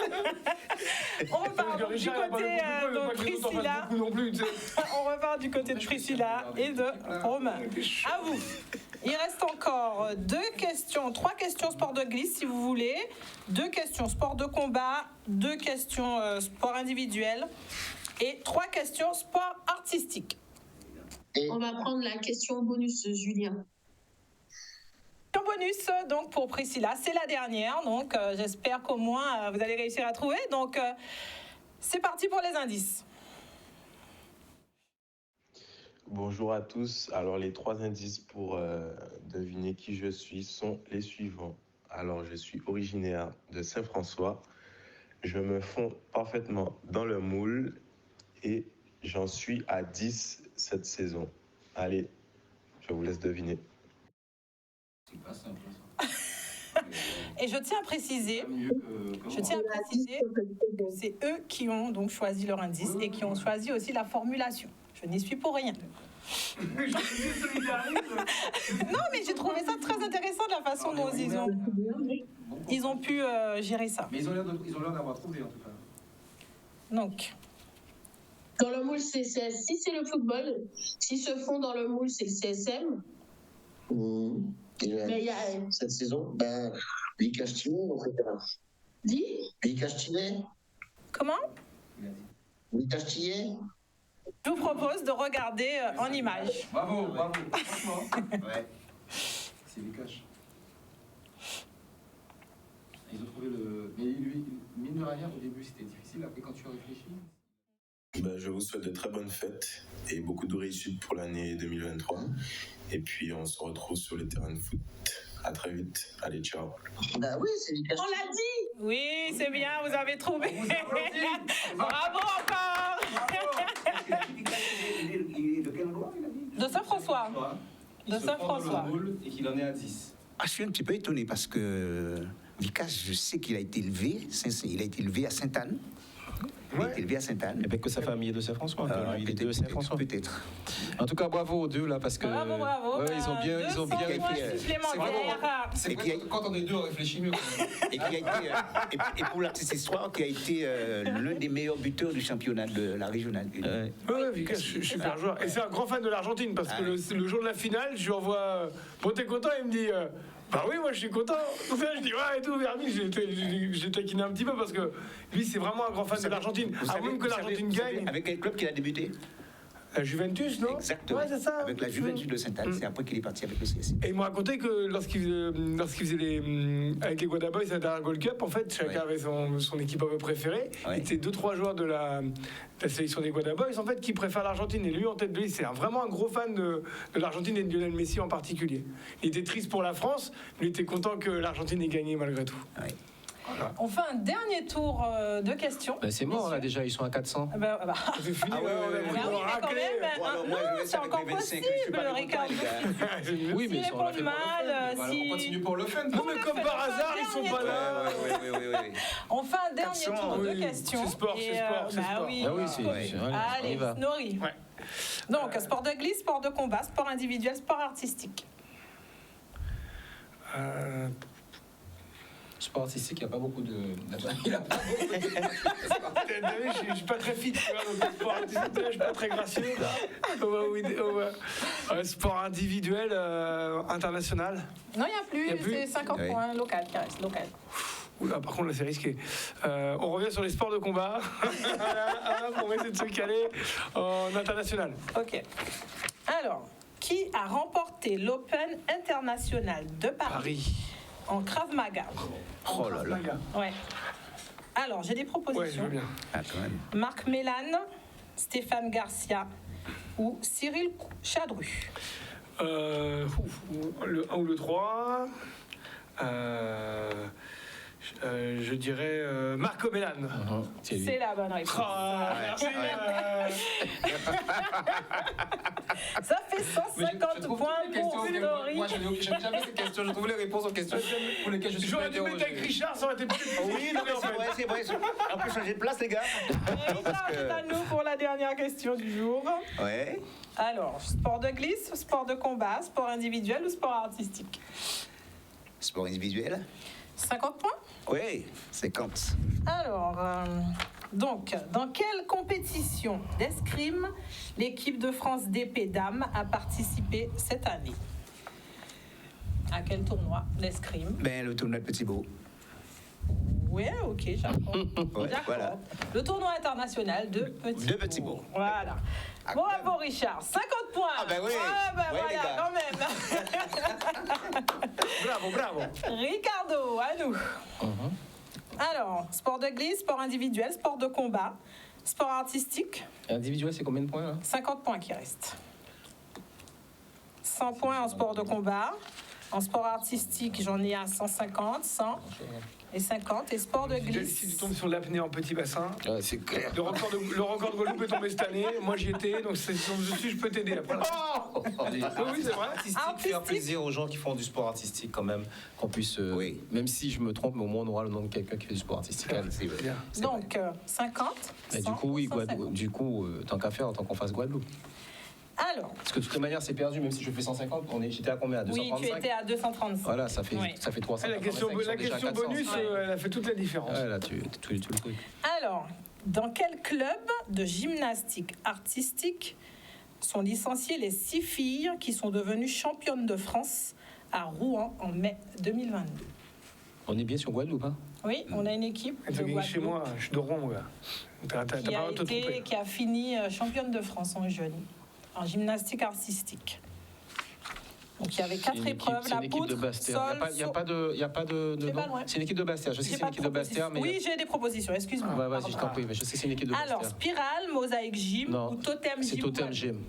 On repart donc du côté de Priscilla. On repart du côté de Priscilla et de Romain. À vous. Il reste encore 3 questions sport de glisse si vous voulez, 2 questions sport de combat, 2 questions sport individuel et 3 questions sport artistique. On va prendre la question bonus, Julien. Question bonus donc pour Priscilla, c'est la dernière, donc j'espère qu'au moins vous allez réussir à trouver. Donc c'est parti pour les indices. Bonjour à tous. Alors les 3 indices pour deviner qui je suis sont les suivants. Alors je suis originaire de Saint-François. Je me fonds parfaitement dans le moule et j'en suis à 10 cette saison. Allez, je vous laisse deviner. C'est pas simple ça. Et je tiens à préciser que c'est eux qui ont donc choisi leur indice et qui ont choisi aussi la formulation. Je n'y suis pour rien. Non, mais j'ai trouvé ça très intéressant de la façon dont ils ont pu gérer ça. Mais ils ont l'air d'avoir trouvé en tout cas. Donc. Dans le moule CCS, si c'est le football, s'ils se font dans le moule, c'est le CSM. Mais il y a cette saison, Vika Stiné, en fait. Dis Vika Stiné. Comment Vika Stiné. Je vous propose de regarder en image. Bravo, franchement. Ouais. C'est Vikash. Ils ont trouvé le. Mais lui, mine de rien, au début c'était difficile. Après, quand tu réfléchis. Je vous souhaite de très bonnes fêtes et beaucoup de réussite pour l'année 2023. Et puis on se retrouve sur les terrains de foot. À très vite. Allez, ciao. Oui, c'est Vika. On l'a dit. Oui, c'est bien, vous avez trouvé. Bravo encore. De Saint-François. De Saint-François. Et qu'il en est à 10. Je suis un petit peu étonné parce que Vikash, je sais qu'il a été élevé à Sainte-Anne. Il a été élevé à Sainte-Anne. Et bien que sa famille est de Saint-François. Il est de Saint-François. Peut-être. En tout cas, bravo aux deux là parce que. Bravo. Ouais, ils ont bien C'est quand on est deux, on réfléchit mieux. Et pour la petite histoire, qui a été l'un des meilleurs buteurs du championnat de la régionale. Oui, Vikash, super joueur. Et c'est un grand fan de l'Argentine parce que le jour de la finale, je lui envoie. Bon, t'es content? Il me dit. Bah oui, moi je suis content. Je dis ouais et tout, Vermi, j'ai taquiné un petit peu parce que lui c'est vraiment un grand fan de l'Argentine. Même que l'Argentine gagne. Avec quel club qu'il a débuté? La Juventus, non? Exactement. Ouais, c'est ça. Avec la Juventus de Sainte-Anne, c'est après qu'il est parti avec le CSC. Et il m'a raconté que lorsqu'il faisait avec les Guada Boys à la Gold Cup, en fait, chacun avait son équipe un peu préférée. Ouais. Et c'est 2-3 joueurs de la sélection des Guada Boys, en fait, qui préfèrent l'Argentine. Et lui, en tête de liste, c'est vraiment un gros fan de l'Argentine et de Lionel Messi en particulier. Il était triste pour la France, mais il était content que l'Argentine ait gagné malgré tout. Ouais. Voilà. On fait un dernier tour de questions. C'est mort là déjà, ils sont à 400. C'est fini, c'est encore possible, Ricardo. Oui, mais ils répondent mal, on continue pour le fun. Non, mais comme par hasard, ils sont pas là. On fait un dernier tour de questions. C'est sport. Allez, Nori. Donc, sport de glisse, sport de combat, sport individuel, sport artistique. Sport artistique, il n'y a pas beaucoup de. Je suis pas très fit, donc sport artistique, je suis pas très gracieux. Sport individuel, international. Non, il n'y a plus, c'est 50 points local qui reste, local. Oula, par contre, là, c'est risqué. On revient sur les sports de combat. On va essayer de se caler en international. Ok. Alors, qui a remporté l'Open international de Paris en Krav Maga? Oh là là. Ouais. Alors, j'ai des propositions. Ouais, je veux bien. Quand même. Marc Mélan, Stéphane Garcia ou Cyril Chadru. Le 1 ou le 3. Je dirais Marco Mélan. C'est la bonne réponse. Ça fait 150 points pour Nori. Moi, je n'ai jamais cette question. Je trouve les réponses aux questions pour lesquelles je suis. J'aurais dû mettre avec Richard, ça aurait été plus. Oui, non, mais c'est vrai. On peut changer de place, les gars. Richard est à nous pour la dernière question du jour. Ouais. Alors, sport de glisse, sport de combat, sport individuel ou sport artistique? Sport individuel. 50 points? Oui, 50. Alors, donc, dans quelle compétition d'escrime l'équipe de France d'épée dames a participé cette année? À quel tournoi d'escrime? Le tournoi de Petit-Beau. Oui, ok, j'apprends. Ouais, voilà. Le tournoi international de Petit-Beau. Voilà. Bravo Richard, 50 points. Ah ben oui. Voilà, quand même. Bravo. Ricardo, à nous. Alors, sport de glisse, sport individuel, sport de combat, sport artistique. Individuel, c'est combien de points là? 50 points qui restent. 100 points en sport de combat, En sport artistique, j'en ai à 150, 100 et 50. Et sport de glisse. Si tu tombes sur l'apnée en petit bassin, c'est clair. Le record de Guadeloupe est tombé cette année. Moi, j'y étais, donc si tu tombes dessus, je peux t'aider après. Oui, c'est vrai. Faire plaisir aux gens qui font du sport artistique quand même, qu'on puisse, même si je me trompe, mais au moins on aura le nom de quelqu'un qui fait du sport artistique. Donc 50. Mais du coup, oui, Guadeloupe. Du coup, tant qu'à faire, tant qu'on fasse Guadeloupe. Alors. Parce que de toute manière, c'est perdu, même si je fais 150, j'étais à combien? À 235? Oui, tu étais à 235. Voilà, ça fait 300. La question bonus, elle a fait toute la différence. Ouais, là, tu tout le truc. Alors, dans quel club de gymnastique artistique sont licenciées les 6 filles qui sont devenues championnes de France à Rouen en mai 2022? On est bien sur Guadeloupe, hein? Oui, on a une équipe de Guadeloupe. Chez moi, je suis de Rouen, mon gars. Qui a fini championne de France en jeune, en gymnastique artistique. Donc il y avait 4 épreuves, la poutre, sol, il n'y a pas de c'est une équipe de Bastia. Je sais que c'est une équipe de Bastia, mais oui, j'ai des propositions. Excuse-moi. Vas-y, je t'en prie. Mais je sais que c'est une équipe de Bastia. Alors spirale, mosaïque gym ou totem gym. C'est totem gym.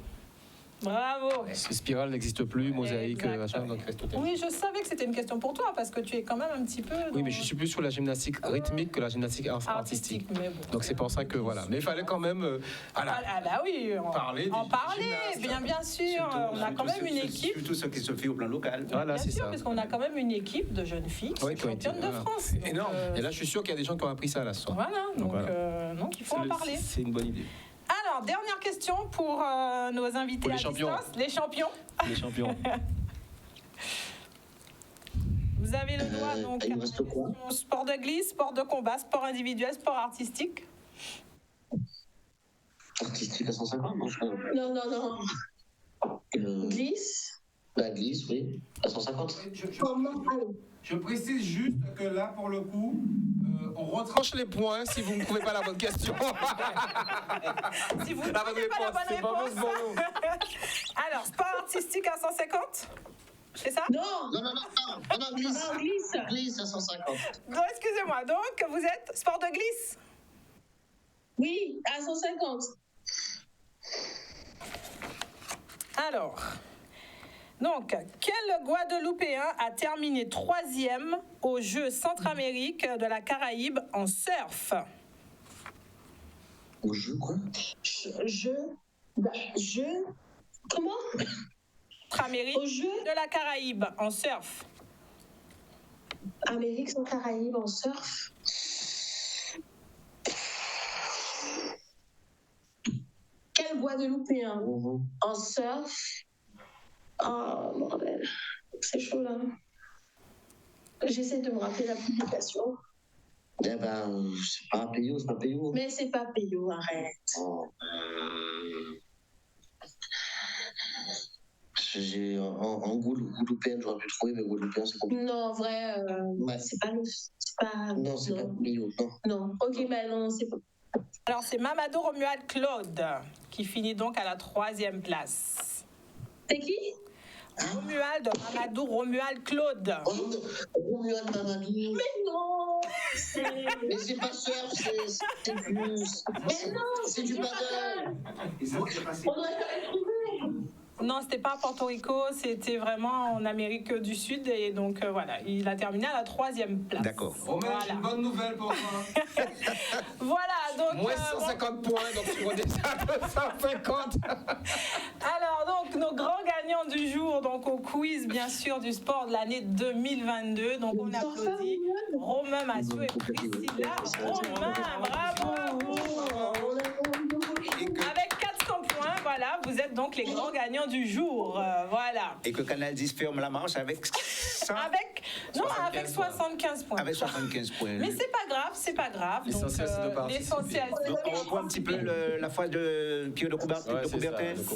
Bravo. Spirale n'existe plus, mosaïque, machin, donc reste totem. Oui, je savais que c'était une question pour toi parce que tu es quand même un petit peu. Oui, mais je suis plus sur la gymnastique rythmique que la gymnastique artistique. Mais bon, donc c'est pour ça que voilà. Mais il fallait quand même oui, parler, bien sûr. On a quand même une équipe. Surtout ce qui se fait au plan local. Voilà, c'est ça. Parce qu'on a quand même une équipe de jeunes filles qui sont championnes de France. C'est énorme. Et là, je suis sûr qu'il y a des gens qui ont appris ça là ce soir. Voilà, donc il faut en parler. C'est une bonne idée. Alors, dernière question pour nos invités à distance. Les champions. Les champions. Vous avez le droit, donc, à sport de glisse, sport de combat, sport individuel, sport artistique. Artistique à 150, Non. Glisse. La glisse, oui. À 150. Je précise juste que là, pour le coup, on retranche les points si vous ne trouvez pas la bonne question. Si vous ne trouvez pas la bonne réponse. Alors, sport artistique à 150 ? C'est ça ? Non, glisse. Glisse à 150. Donc, excusez-moi, donc vous êtes sport de glisse ? Oui, à 150. Alors, donc, quel Guadeloupéen a terminé 3e aux Jeux Centra-Amérique de la Caraïbe en surf ? Au jeu, quoi ? Comment ? Centra-Amérique de la Caraïbe en surf. Amérique sans Caraïbe en surf. Quel Guadeloupéen en surf? Oh, bordel. C'est chaud, là. J'essaie de me rappeler la publication. Eh ben, c'est pas Payot, c'est pas Payot. Mais c'est pas Payot, arrête. En Guadeloupéen, j'aurais pu trouver, mais Guadeloupéen, c'est compliqué. Non, en vrai, c'est pas le... Non, c'est pas Payot, non. Non, ok, ben non, c'est pas... Alors, c'est Mamadou Romuald Claude qui finit donc à la 3e place. C'est qui ? Mamadou Romuald Claude. Romuald Mamadou. Mais non. Mais c'est pas surf, c'est plus... Mais non, c'est du paddle. On aurait pas trouvé. Non, c'était pas à Porto Rico, c'était vraiment en Amérique du Sud. Et donc, voilà, il a terminé à la 3e place. D'accord. Romain, j'ai une bonne nouvelle pour toi. Voilà, donc... Moins 150 points, donc tu redescends à 250. Alors, donc, nos grands gagnants du jour, donc au quiz, bien sûr, du sport de l'année 2022. Donc, on applaudit Romain Massieu et Priscilla. Romain, bravo! Avec 400 points, voilà, vous êtes donc les grands gagnants du jour. Voilà. Et que Canal 10 ferme la manche avec 75 points. Avec 75 points. Mais c'est pas grave. L'essentiel, c'est de participer. On reprend un petit peu la fois de Pierre de Coubertin.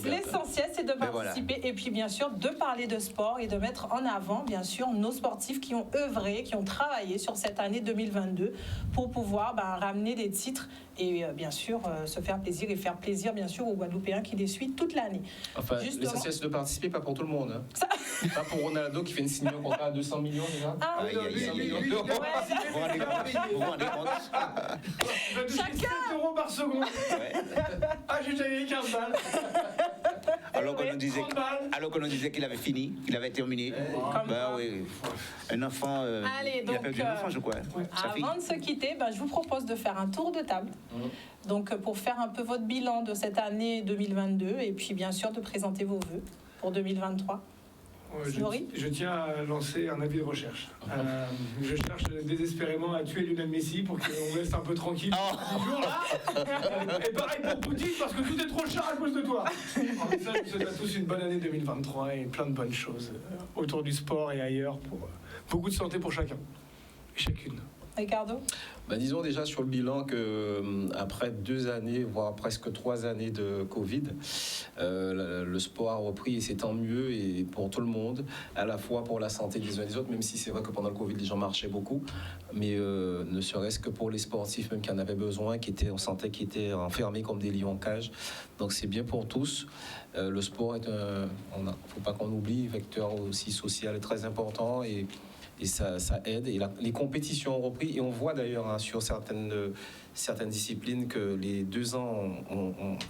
L'essentiel, c'est de participer et puis bien sûr de parler de sport et de mettre en avant bien sûr nos sportifs qui ont œuvré, qui ont travaillé sur cette année 2022 pour pouvoir ramener des titres et bien sûr se faire plaisir et faire plaisir bien sûr aux Guadeloupéens qui les suivent toute l'année. Enfin, l'essentiel c'est de participer, pas pour tout le monde. Hein. Pas pour Ronaldo qui fait une signature contrat à 200 millions déjà. Ah oui, 200 millions d'euros. Chacun 7 € par seconde. Ah, j'ai déjà gagné 15 balles. Alors qu'on nous disait qu'il avait fini, qu'il avait terminé. Oui. Un enfant, Allez, il a perdu un enfant, je crois. Avant de se quitter, je vous propose de faire un tour de table. Donc, pour faire un peu votre bilan de cette année 2022 et puis bien sûr de présenter vos vœux pour 2023. Je tiens à lancer un avis de recherche. Je cherche désespérément à tuer Lionel Messi pour qu'on laisse un peu tranquille ces jours-là. Et pareil pour Poutine parce que tout est trop cher à cause de toi. En fait, je vous souhaite à tous une bonne année 2023 et plein de bonnes choses autour du sport et ailleurs pour beaucoup de santé pour chacun et chacune. Ricardo ? Disons déjà sur le bilan que après 2 années, voire presque 3 années de Covid, le sport a repris et c'est tant mieux et pour tout le monde, à la fois pour la santé des uns et des autres, même si c'est vrai que pendant le Covid, les gens marchaient beaucoup, mais ne serait-ce que pour les sportifs même qui en avaient besoin, on sentait qu'ils étaient enfermés comme des lions en cage. Donc c'est bien pour tous. Le sport est faut pas qu'on oublie, vecteur aussi social est très important et ça aide. Et les compétitions ont repris. Et on voit d'ailleurs sur certaines disciplines que les 2 ans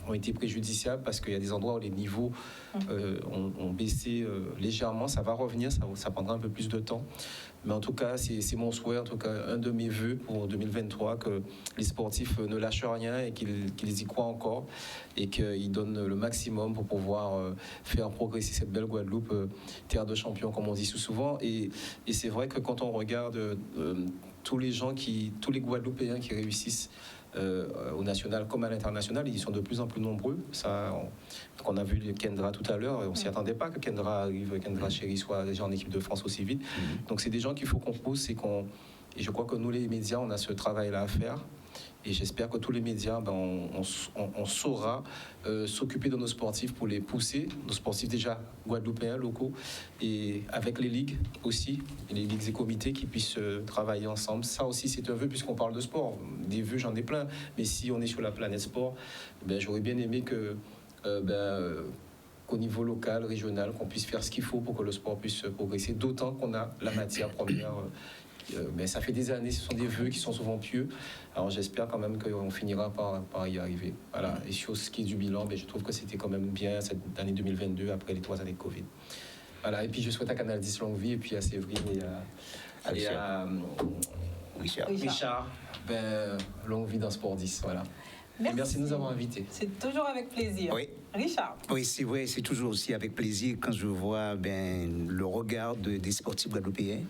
ont été préjudiciables parce qu'il y a des endroits où les niveaux ont baissé légèrement. Ça va revenir, ça prendra un peu plus de temps. Mais en tout cas, c'est mon souhait, en tout cas, un de mes vœux pour 2023, que les sportifs ne lâchent rien et qu'ils y croient encore et qu'ils donnent le maximum pour pouvoir faire progresser cette belle Guadeloupe, terre de champions, comme on dit souvent. Et c'est vrai que quand on regarde tous les Guadeloupéens qui réussissent au national comme à l'international, ils sont de plus en plus nombreux. On a vu Kendra tout à l'heure, on ne s'y attendait pas que Kendra Chéri soit déjà en équipe de France aussi vite. Donc c'est des gens qu'il faut qu'on pousse et je crois que nous les médias, on a ce travail-là à faire. Et j'espère que tous les médias, on saura s'occuper de nos sportifs pour les pousser, nos sportifs déjà guadeloupéens, locaux, et avec les ligues aussi, les ligues et comités qui puissent travailler ensemble. Ça aussi, c'est un vœu puisqu'on parle de sport. Des vœux, j'en ai plein. Mais si on est sur la planète sport, j'aurais bien aimé qu'au niveau local, régional, qu'on puisse faire ce qu'il faut pour que le sport puisse progresser, d'autant qu'on a la matière première. Mais ça fait des années, ce sont des vœux qui sont souvent pieux. Alors j'espère quand même qu'on finira par y arriver. Voilà. Et sur ce qui est du bilan, je trouve que c'était quand même bien cette année 2022 après les 3 années de Covid. Voilà. Et puis je souhaite à Canal 10 longue vie et puis à Séverine et à Richard longue vie dans Sport 10. Voilà. Merci de nous avoir invités. C'est toujours avec plaisir. Oui. Richard. Oui, c'est vrai, c'est toujours aussi avec plaisir quand je vois le regard des sportifs guadeloupéens,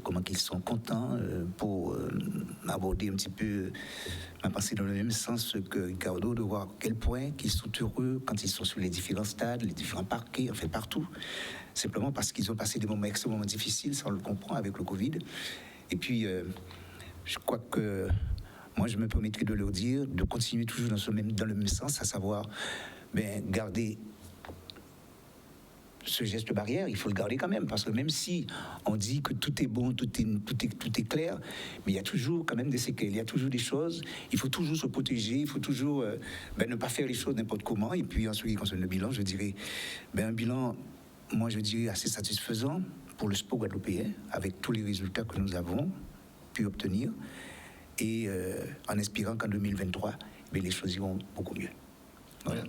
comment ils sont contents pour aborder un petit peu ma pensée dans le même sens que Ricardo, de voir à quel point ils sont heureux quand ils sont sur les différents stades, les différents parquets, enfin partout, simplement parce qu'ils ont passé des moments extrêmement difficiles, ça on le comprend avec le Covid. Et puis, je crois que moi, je me permettrai de leur dire de continuer toujours dans le même sens, à savoir garder ce geste barrière, il faut le garder quand même, parce que même si on dit que tout est bon, tout est clair, mais il y a toujours quand même des séquelles, il y a toujours des choses, il faut toujours se protéger, il faut toujours ne pas faire les choses n'importe comment. Et puis en ce qui concerne le bilan, je dirais un bilan, moi je dirais assez satisfaisant pour le sport guadeloupéen, avec tous les résultats que nous avons pu obtenir, et en espérant qu'en 2023, les choses iront beaucoup mieux. Voilà.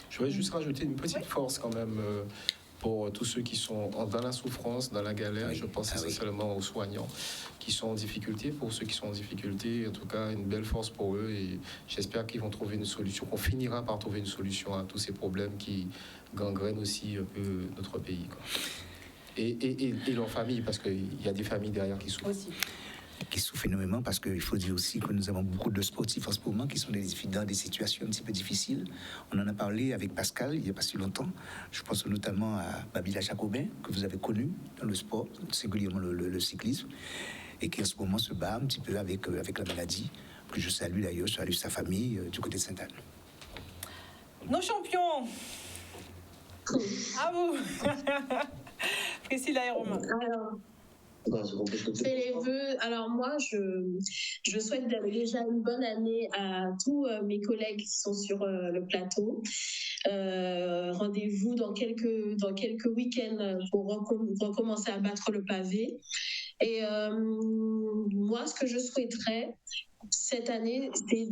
Je voudrais juste rajouter une petite force quand même pour tous ceux qui sont dans la souffrance, dans la galère. Je pense essentiellement aux soignants qui sont en difficulté. Pour ceux qui sont en difficulté, en tout cas, une belle force pour eux. Et j'espère qu'ils vont trouver une solution, qu'on finira par trouver une solution à tous ces problèmes qui gangrènent aussi un peu notre pays, quoi. Et leurs familles, parce qu'il y a des familles derrière qui souffrent. Aussi. Qui souffrent énormément, parce qu'il faut dire aussi que nous avons beaucoup de sportifs en ce moment qui sont dans des situations un petit peu difficiles. On en a parlé avec Pascal il n'y a pas si longtemps. Je pense notamment à Babila Jacobin, que vous avez connu dans le sport, singulièrement le cyclisme, et qui en ce moment se bat un petit peu avec la maladie, que je salue d'ailleurs, je salue sa famille du côté de Sainte-Anne. Nos champions. À vous. Priscilla et Romain. C'est les vœux. Alors moi, je souhaite déjà une bonne année à tous mes collègues qui sont sur le plateau. Rendez-vous dans quelques week-ends pour recommencer à battre le pavé. Et moi, ce que je souhaiterais cette année, c'est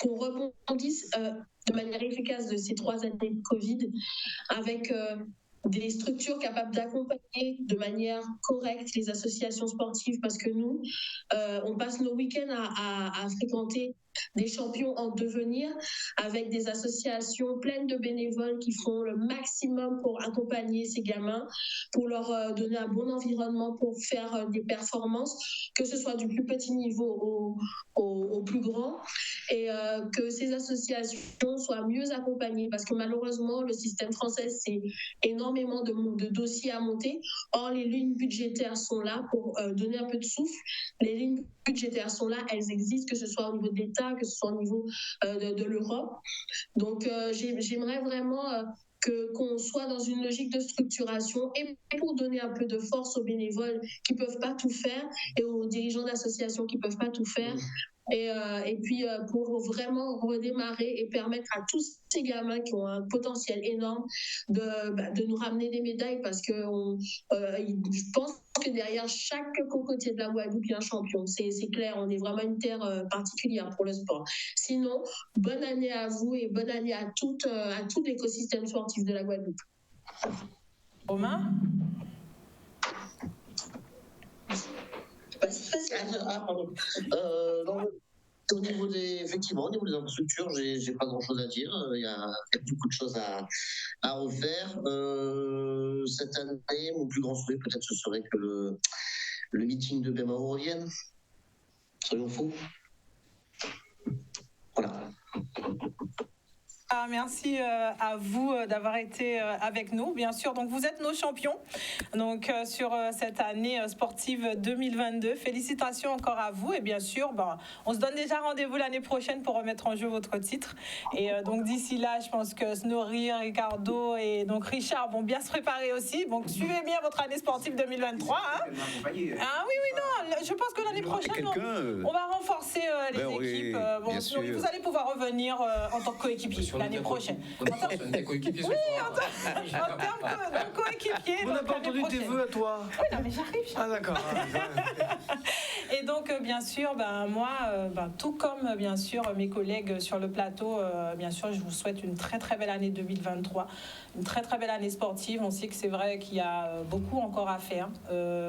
qu'on rebondisse de manière efficace de ces 3 années de Covid avec des structures capables d'accompagner de manière correcte les associations sportives, parce que nous, on passe nos week-ends à fréquenter des champions en devenir avec des associations pleines de bénévoles qui font le maximum pour accompagner ces gamins, pour leur donner un bon environnement pour faire des performances, que ce soit du plus petit niveau au plus grand, et que ces associations soient mieux accompagnées, parce que malheureusement le système français, c'est énormément de dossiers à monter. Or, les lignes budgétaires sont là pour donner un peu de souffle. Les lignes budgétaires sont là, elles existent, que ce soit au niveau de l'État, que ce soit au niveau de l'Europe. Donc, j'aimerais vraiment qu'on soit dans une logique de structuration, et pour donner un peu de force aux bénévoles qui ne peuvent pas tout faire et aux dirigeants d'associations qui ne peuvent pas tout faire. Et puis pour vraiment redémarrer et permettre à tous ces gamins qui ont un potentiel énorme de nous ramener des médailles, parce que je pense que derrière chaque cocotier de la Guadeloupe, il y a un champion. C'est clair, on est vraiment une terre particulière pour le sport. Sinon, bonne année à vous et bonne année à tout l'écosystème sportif de la Guadeloupe. Romain ? Pardon. Au niveau des infrastructures, j'ai pas grand chose à dire. Il y a beaucoup de choses à refaire. Cette année, mon plus grand souhait peut-être ce serait que le meeting de Bemao revienne. Soyons fous. Voilà. Merci à vous d'avoir été avec nous, bien sûr. Donc, vous êtes nos champions donc, sur cette année sportive 2022. Félicitations encore à vous. Et bien sûr, on se donne déjà rendez-vous l'année prochaine pour remettre en jeu votre titre. Et donc, d'ici là, je pense que Snorri, Ricardo et donc Richard vont bien se préparer aussi. Donc, suivez bien votre année sportive 2023. Hein. Oui, non. Je pense que l'année prochaine, on va renforcer les équipes. Snorri, vous allez pouvoir revenir en tant que coéquipier l'année prochaine. On est des coéquipiers. Oui, en termes de coéquipier. On n'a pas entendu tes vœux à toi. Oui, non, mais j'arrive. Ah, d'accord. Et donc, bien sûr, moi, tout comme, bien sûr, mes collègues sur le plateau, bien sûr, je vous souhaite une très, très belle année 2023. Une très, très belle année sportive. On sait que c'est vrai qu'il y a beaucoup encore à faire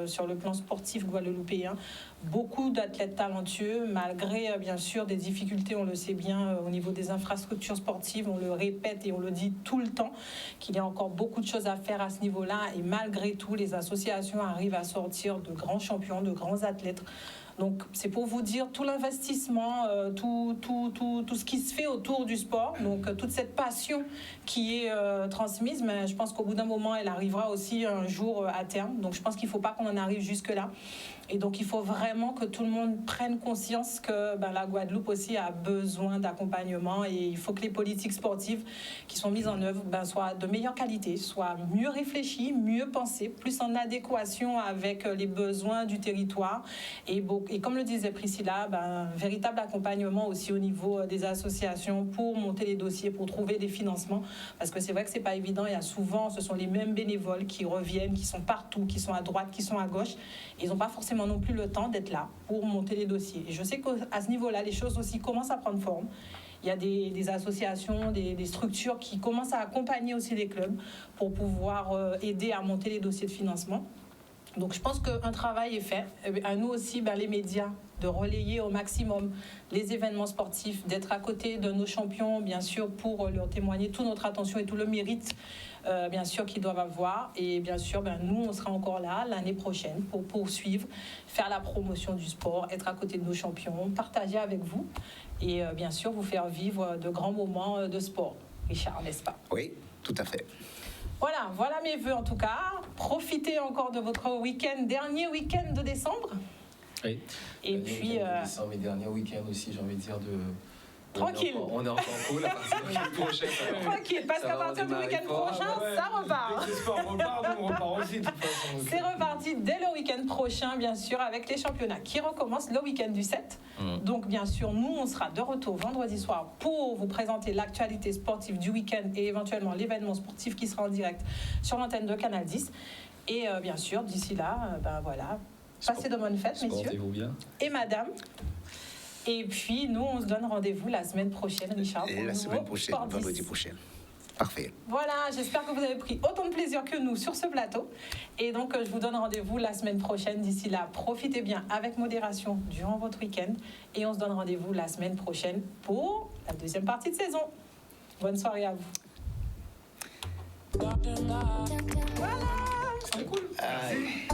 sur le plan sportif guadeloupéen. Beaucoup d'athlètes talentueux, malgré, bien sûr, des difficultés, on le sait bien, au niveau des infrastructures sportives. On le répète et on le dit tout le temps, qu'il y a encore beaucoup de choses à faire à ce niveau-là. Et malgré tout, les associations arrivent à sortir de grands champions, de grands athlètes. Donc, c'est pour vous dire tout l'investissement, tout ce qui se fait autour du sport, donc toute cette passion qui est transmise, mais je pense qu'au bout d'un moment, elle arrivera aussi un jour à terme. Donc, je pense qu'il ne faut pas qu'on en arrive jusque-là. Et donc, il faut vraiment que tout le monde prenne conscience que la Guadeloupe aussi a besoin d'accompagnement, et il faut que les politiques sportives qui sont mises en œuvre soient de meilleure qualité, soient mieux réfléchies, mieux pensées, plus en adéquation avec les besoins du territoire. Et comme le disait Priscilla, un véritable accompagnement aussi au niveau des associations pour monter les dossiers, pour trouver des financements. Parce que c'est vrai que c'est pas évident. Il y a souvent, ce sont les mêmes bénévoles qui reviennent, qui sont partout, qui sont à droite, qui sont à gauche. Ils n'ont pas forcément non plus le temps d'être là pour monter les dossiers. Et je sais qu'à ce niveau-là, les choses aussi commencent à prendre forme. Il y a des associations, des structures qui commencent à accompagner aussi les clubs pour pouvoir aider à monter les dossiers de financement. Donc je pense qu'un travail est fait. À nous aussi, les médias, de relayer au maximum les événements sportifs, d'être à côté de nos champions, bien sûr, pour leur témoigner toute notre attention et tout le mérite, bien sûr, qu'ils doivent avoir. Et bien sûr, nous, on sera encore là l'année prochaine pour poursuivre, faire la promotion du sport, être à côté de nos champions, partager avec vous et bien sûr, vous faire vivre de grands moments de sport. Richard, n'est-ce pas? Oui, tout à fait. Voilà mes vœux en tout cas. Profitez encore de votre week-end, dernier week-end de décembre. Oui. Et puis. Mes derniers week-ends aussi, j'ai envie de dire de. Tranquille. On est encore cool à partir du week-end prochain. Tranquille, parce qu'à partir du week-end prochain, ça repart. Dès que le sport repart, nous on repart aussi de toute façon. C'est reparti dès le week-end prochain, bien sûr, avec les championnats qui recommencent le week-end du 7. Donc, bien sûr, nous, on sera de retour vendredi soir pour vous présenter l'actualité sportive du week-end et éventuellement l'événement sportif qui sera en direct sur l'antenne de Canal 10. Et bien sûr, d'ici là, passez de bonnes fêtes, messieurs. Portez-vous bien. Et madame. Et puis, nous, on se donne rendez-vous la semaine prochaine, Richard. Et la semaine prochaine, vendredi prochain. Parfait. Voilà, j'espère que vous avez pris autant de plaisir que nous sur ce plateau. Et donc, je vous donne rendez-vous la semaine prochaine. D'ici là, profitez bien avec modération durant votre week-end. Et on se donne rendez-vous la semaine prochaine pour la deuxième partie de saison. Bonne soirée à vous. Voilà, c'est cool. Aïe.